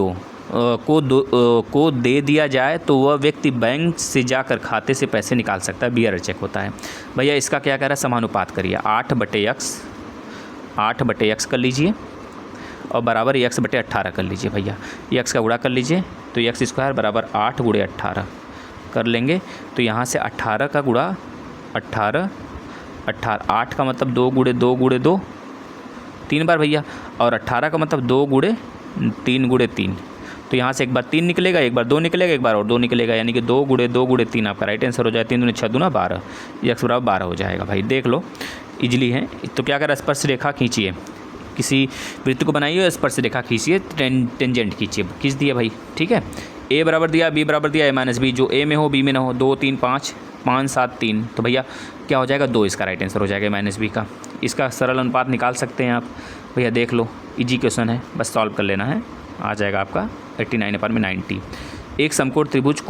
को दे दिया जाए तो वह व्यक्ति बैंक से जाकर खाते से पैसे निकाल सकता है, बियरर चेक होता है। भैया इसका क्या कह रहा है, समानुपात करिए, 8/x कर लीजिए और बराबर x/18 कर लीजिए भैया, x का गुणा कर लीजिए तो x² बराबर 8 × 18 कर लेंगे, तो यहाँ से 18 का गुणा 18 8 का मतलब 2 × 2 × 2 3 बार भैया, और 18 का मतलब 2 × 3 × 3, तो यहाँ से एक बार 3 निकलेगा, एक बार 2 निकलेगा, एक बार और 2 निकलेगा, यानी कि 2 × 2 × 3 आपका राइट आंसर हो जाएगा। 3 दूनी 6 दूना 12, x बराबर 12 हो जाएगा भाई, देख लो इजली है। तो क्या करें, स्पर्श रेखा खींचिए, किसी वृत्त को बनाइए, स्पर्श रेखा खींचिए, टेंजेंट खींचिए, खींच दिया भाई, ठीक है। ए बराबर दिया, बी बराबर दिया, a-b, जो ए में हो बी में ना हो, 2 3 5 5 7 3, तो भैया क्या हो जाएगा, 2 इसका राइट आंसर हो जाएगा -b का। इसका सरल अनुपात निकाल सकते हैं आप भैया, देख लो इजी क्वेश्चन है, बस सॉल्व कर लेना है, आ जाएगा आपका 89/90। एक समकोण त्रिभुज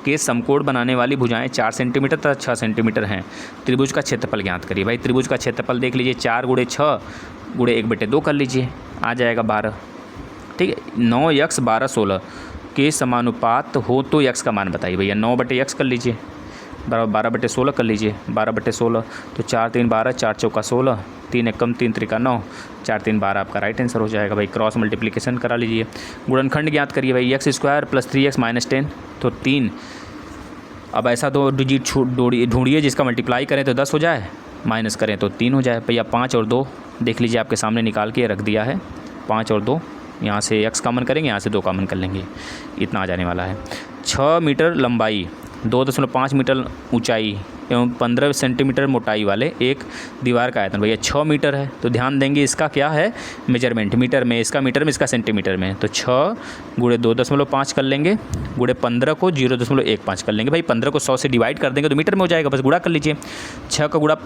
के समकोण बनाने वाली भुजाएं 4 सेंटीमीटर तथा 6 सेंटीमीटर हैं। त्रिभुज का क्षेत्रफल ज्ञात करिए, भाई त्रिभुज का क्षेत्रफल देख लीजिए, 4 × 6 × 1/2 कर लीजिए, आ जाएगा 12, ठीक है। 9x 12 16 के समानुपात हो तो x का मान बताइए भैया, 9/x कर लीजिए बराबर 12/16 कर लीजिए, 12/16 तो 4 3 12, 4 चौका 16, 3 एकम 3 त्रिका 9, 4 3 12 आपका राइट आंसर हो जाएगा भाई। क्रॉस मल्टीप्लिकेशन करा लीजिए, गुणनखंड ज्ञात करिए भाई, x² + 3x - 10 तो 3। अब ऐसा 2 डिजिट ढूंढिए जिसका मल्टीप्लाई करें तो 10 हो जाए, माइनस करें तो 3 हो जाए भैया। 5 और 2 देख लीजिए, आपके सामने निकाल के रख दिया है, 5 और 2, यहाँ से x कॉमन करेंगे, यहाँ से 2 कॉमन कर लेंगे, इतना आ जाने वाला है। 6 मीटर लंबाई, 2.5 मीटर ऊंचाई एवं 15 सेंटीमीटर मोटाई वाले एक दीवार का आयतन, भैया 6 मीटर है, तो ध्यान देंगे इसका क्या है मेजरमेंट, मीटर में, इसका मीटर में, इसका सेंटीमीटर में, तो 6 × 2.5 कर लेंगे, × 15 को 0.15 कर लेंगे भाई, 15 को 100 से डिवाइड कर देंगे तो मीटर में हो जाएगा, बस गुणा कर लीजिए। 6 का गुणा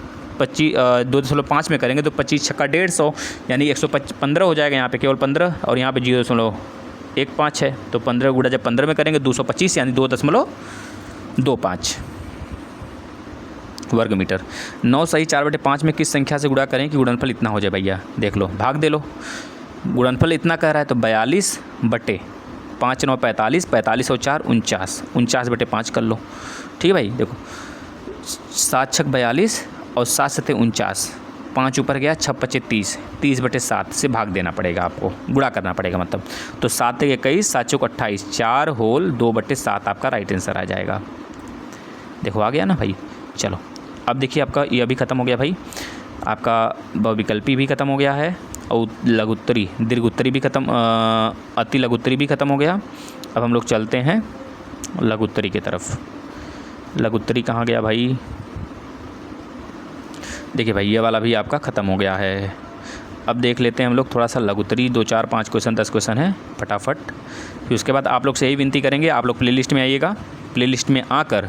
2.5 में करेंगे तो 25 छक्का 150, यानी 115 हो जाएगा, यहाँ पे केवल 15 और यहाँ पे 0.15 है, तो 15 गुणा जब 15 में करेंगे 225 यानी 2.25 वर्ग मीटर। 9 सही 4/5 में किस संख्या से गुणा करें कि गुणनफल इतना हो जाए भैया, देख लो, भाग दे लो, गुणनफल इतना कह रहा है तो 42/5 9 45, 45 और 4 49, 49/5 कर लो, ठीक है भाई। देखो 7 छक 42 और 7 7 49, 5 ऊपर गया, 6 5 30, 30/7 से भाग देना पड़ेगा आपको, गुणा करना पड़ेगा मतलब, तो 7 21, 7 चौक 28, 4 होल 2/7 आपका राइट आंसर आ जाएगा। देखो आ गया ना भाई। चलो अब देखिए, आपका यह भी ख़त्म हो गया भाई, आपका बहुविकल्पी भी ख़त्म हो गया है और लघुत्तरी दीर्घोत्तरी भी ख़त्म, अति लघुत्तरी भी ख़त्म हो गया। अब हम लोग चलते हैं लघुत्तरी की तरफ। लघुत्तरी कहाँ गया भाई, देखिए भाई ये वाला भी आपका ख़त्म हो गया है। अब देख लेते हैं हम लोग थोड़ा सा लघुत्तरी 2 4 5 क्वेश्चन 10 क्वेश्चन है फटाफट। फिर उसके बाद आप लोग से यही विनती करेंगे, आप लोग प्लेलिस्ट में आइएगा। प्लेलिस्ट में आकर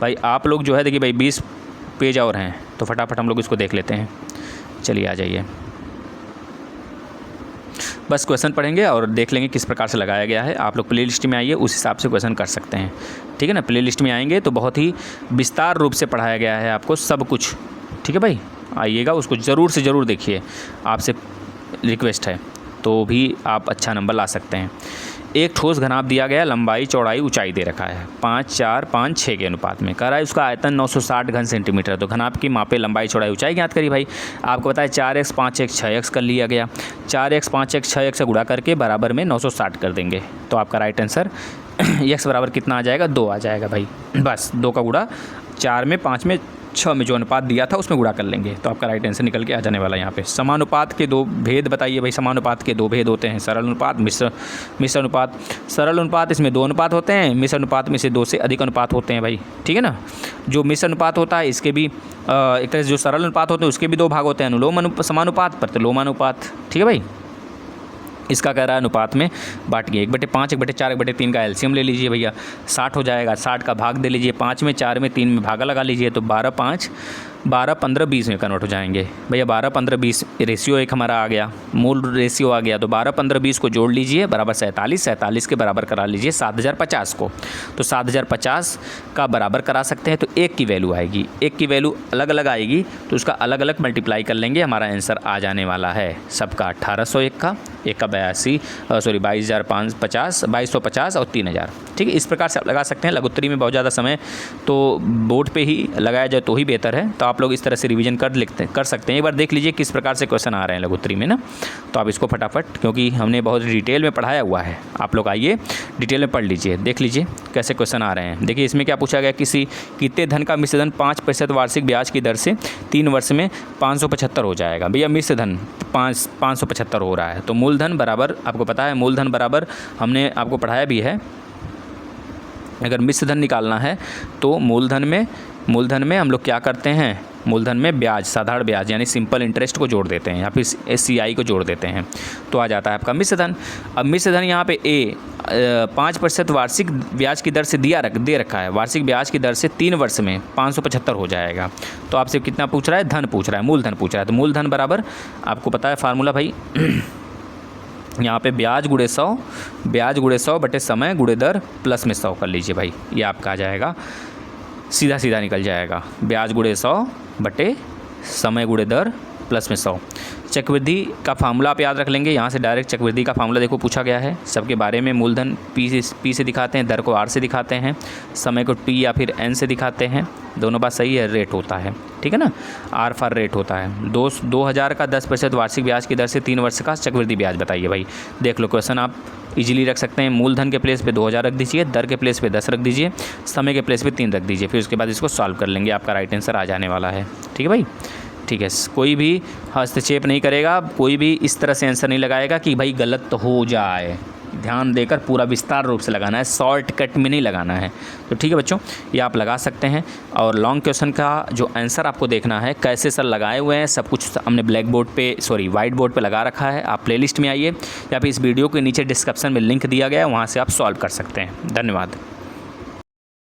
भाई आप लोग जो है देखिए भाई 20 पेज और हैं, तो फटाफट हम लोग इसको देख लेते हैं। चलिए आ जाइए, बस क्वेश्चन पढ़ेंगे और देख लेंगे किस प्रकार से लगाया गया है। आप लोग प्लेलिस्ट में आइए, उस हिसाब से क्वेश्चन कर सकते हैं, ठीक है ना। प्लेलिस्ट में आएंगे तो बहुत ही विस्तार रूप से पढ़ाया गया है आपको सब कुछ, ठीक है भाई। आइएगा, उसको ज़रूर से ज़रूर देखिए, आपसे रिक्वेस्ट है, तो भी आप अच्छा नंबर ला सकते हैं। एक ठोस घनाभ दिया गया, लंबाई चौड़ाई ऊंचाई दे रखा है 5 4 5 6 के अनुपात में। कह रहा है उसका आयतन 960 घन सेंटीमीटर। तो घनाभ की मापे लंबाई चौड़ाई ऊंचाई ज्ञात करी भाई। आपको पता है 4x 5x 6x कर लिया गया। 4x 5x 6x से गुणा करके बराबर में 960 कर देंगे, तो आपका राइट आंसर x बराबर कितना आ जाएगा, 2 आ जाएगा भाई। बस 2 का गुणा 4 में 5 में 6 में जो अनुपात दिया था उसमें गुणा कर लेंगे, तो आपका राइट आंसर निकल के आ जाने वाला है यहाँ पे। समानुपात के 2 भेद बताइए भाई। समानुपात के 2 भेद होते हैं, सरल अनुपात, मिश्र अनुपात। सरल अनुपात इसमें 2 अनुपात होते हैं, मिश्र अनुपात में से 2 से अधिक अनुपात होते हैं भाई, ठीक है ना। जो मिश्र अनुपात होता है इसके भी एक तरह से जो सरल अनुपात होते हैं उसके भी 2 भाग होते हैं, अनुलोम समानुपात, प्रतिलोमानुपात, ठीक है भाई। इसका कह रहा है अनुपात में बांटिए 1/5 1/4 1/3 का एलसीएम ले लीजिए भैया, 60 हो जाएगा। 60 का भाग दे लीजिए 5 में, 4 में, 3 में भागा लगा लीजिए, तो 12 5 12 15 20 में कन्वर्ट हो जाएंगे भैया। 12 15 20 रेशियो एक हमारा आ गया, मूल रेशियो आ गया, तो 12 15 20 को जोड़ लीजिए बराबर 47। 47 के बराबर करा लीजिए 7050 को, तो 7050 का बराबर करा सकते हैं। तो 1 की वैल्यू आएगी, 1 की वैल्यू अलग अलग आएगी, तो उसका अलग अलग मल्टीप्लाई कर लेंगे, हमारा आंसर आ जाने वाला है सबका 1801 का, एक का 2250 और 3000, ठीक है। इस प्रकार से आप लगा सकते हैं। लघुत्तरी में बहुत ज़्यादा समय तो बोर्ड पे ही लगाया जाए तो ही बेहतर है, तो आप लोग इस तरह से रिवीजन कर सकते हैं। एक बार देख लीजिए किस प्रकार से क्वेश्चन आ रहे हैं लघुत्तरी में ना, तो आप इसको फटाफट, क्योंकि हमने बहुत डिटेल में पढ़ाया हुआ है, आप लोग आइए डिटेल में पढ़ लीजिए, देख लीजिए कैसे क्वेश्चन आ रहे हैं। देखिए इसमें क्या पूछा गया, कितने धन का मिश्र धन 5% वार्षिक ब्याज की दर से 3 वर्ष में 575 हो जाएगा। भैया मिश्र धन 575 हो रहा है, तो मूलधन बराबर, आपको पता है मूलधन बराबर, हमने आपको पढ़ाया भी है, अगर मिश्र धन निकालना है तो मूलधन में हम लोग क्या करते हैं, मूलधन में ब्याज, साधारण ब्याज यानी सिंपल इंटरेस्ट को जोड़ देते हैं, या फिर SCI को जोड़ देते हैं, तो आ जाता है आपका मिश्र धन। अब मिश्र धन यहाँ पे 5% वार्षिक ब्याज की दर से दे रखा है, वार्षिक ब्याज की दर से 3 वर्ष में 575 हो जाएगा। तो आपसे कितना पूछ रहा है, धन पूछ रहा है, मूलधन पूछ रहा है, तो मूलधन बराबर आपको पता है फार्मूला भाई यहाँ पे ब्याज गुणे 100 बटे समय गुणे दर प्लस में 100 कर लीजिए भाई, ये आपका आ जाएगा, सीधा निकल जाएगा, ब्याज गुणे 100 बटे समय गुणे दर प्लस में 100। चक्रवृद्धि का फार्मूला आप याद रख लेंगे, यहाँ से डायरेक्ट चक्रवृद्धि का फार्मूला देखो पूछा गया है सबके बारे में। मूलधन P से दिखाते हैं, दर को R से दिखाते हैं, समय को T या फिर N से दिखाते हैं, दोनों बात सही है, रेट होता है, ठीक है ना, R फॉर रेट होता है। 2000 का 10% वार्षिक ब्याज की दर से 3 वर्ष का चक्रवृद्धि ब्याज बताइए भाई। देख लो क्वेश्चन आप इजीली रख सकते हैं, मूलधन के प्लेस पे 2000 रख दीजिए, दर के प्लेस पे 10 रख दीजिए, समय के प्लेस पे 3 रख दीजिए, फिर उसके बाद इसको सॉल्व कर लेंगे, आपका राइट आंसर आ जाने वाला है, ठीक है भाई। ठीक है, कोई भी हस्तक्षेप नहीं करेगा, कोई भी इस तरह से आंसर नहीं लगाएगा कि भाई गलत हो जाए, ध्यान देकर पूरा विस्तार रूप से लगाना है, शॉर्टकट में नहीं लगाना है। तो ठीक है बच्चों, ये आप लगा सकते हैं। और लॉन्ग क्वेश्चन का जो आंसर आपको देखना है कैसे सर लगाए हुए हैं, सब कुछ हमने वाइट बोर्ड पे लगा रखा है। आप प्लेलिस्ट में आइए या फिर इस वीडियो के नीचे डिस्क्रिप्शन में लिंक दिया गया है, वहाँ से आप सॉल्व कर सकते हैं। धन्यवाद।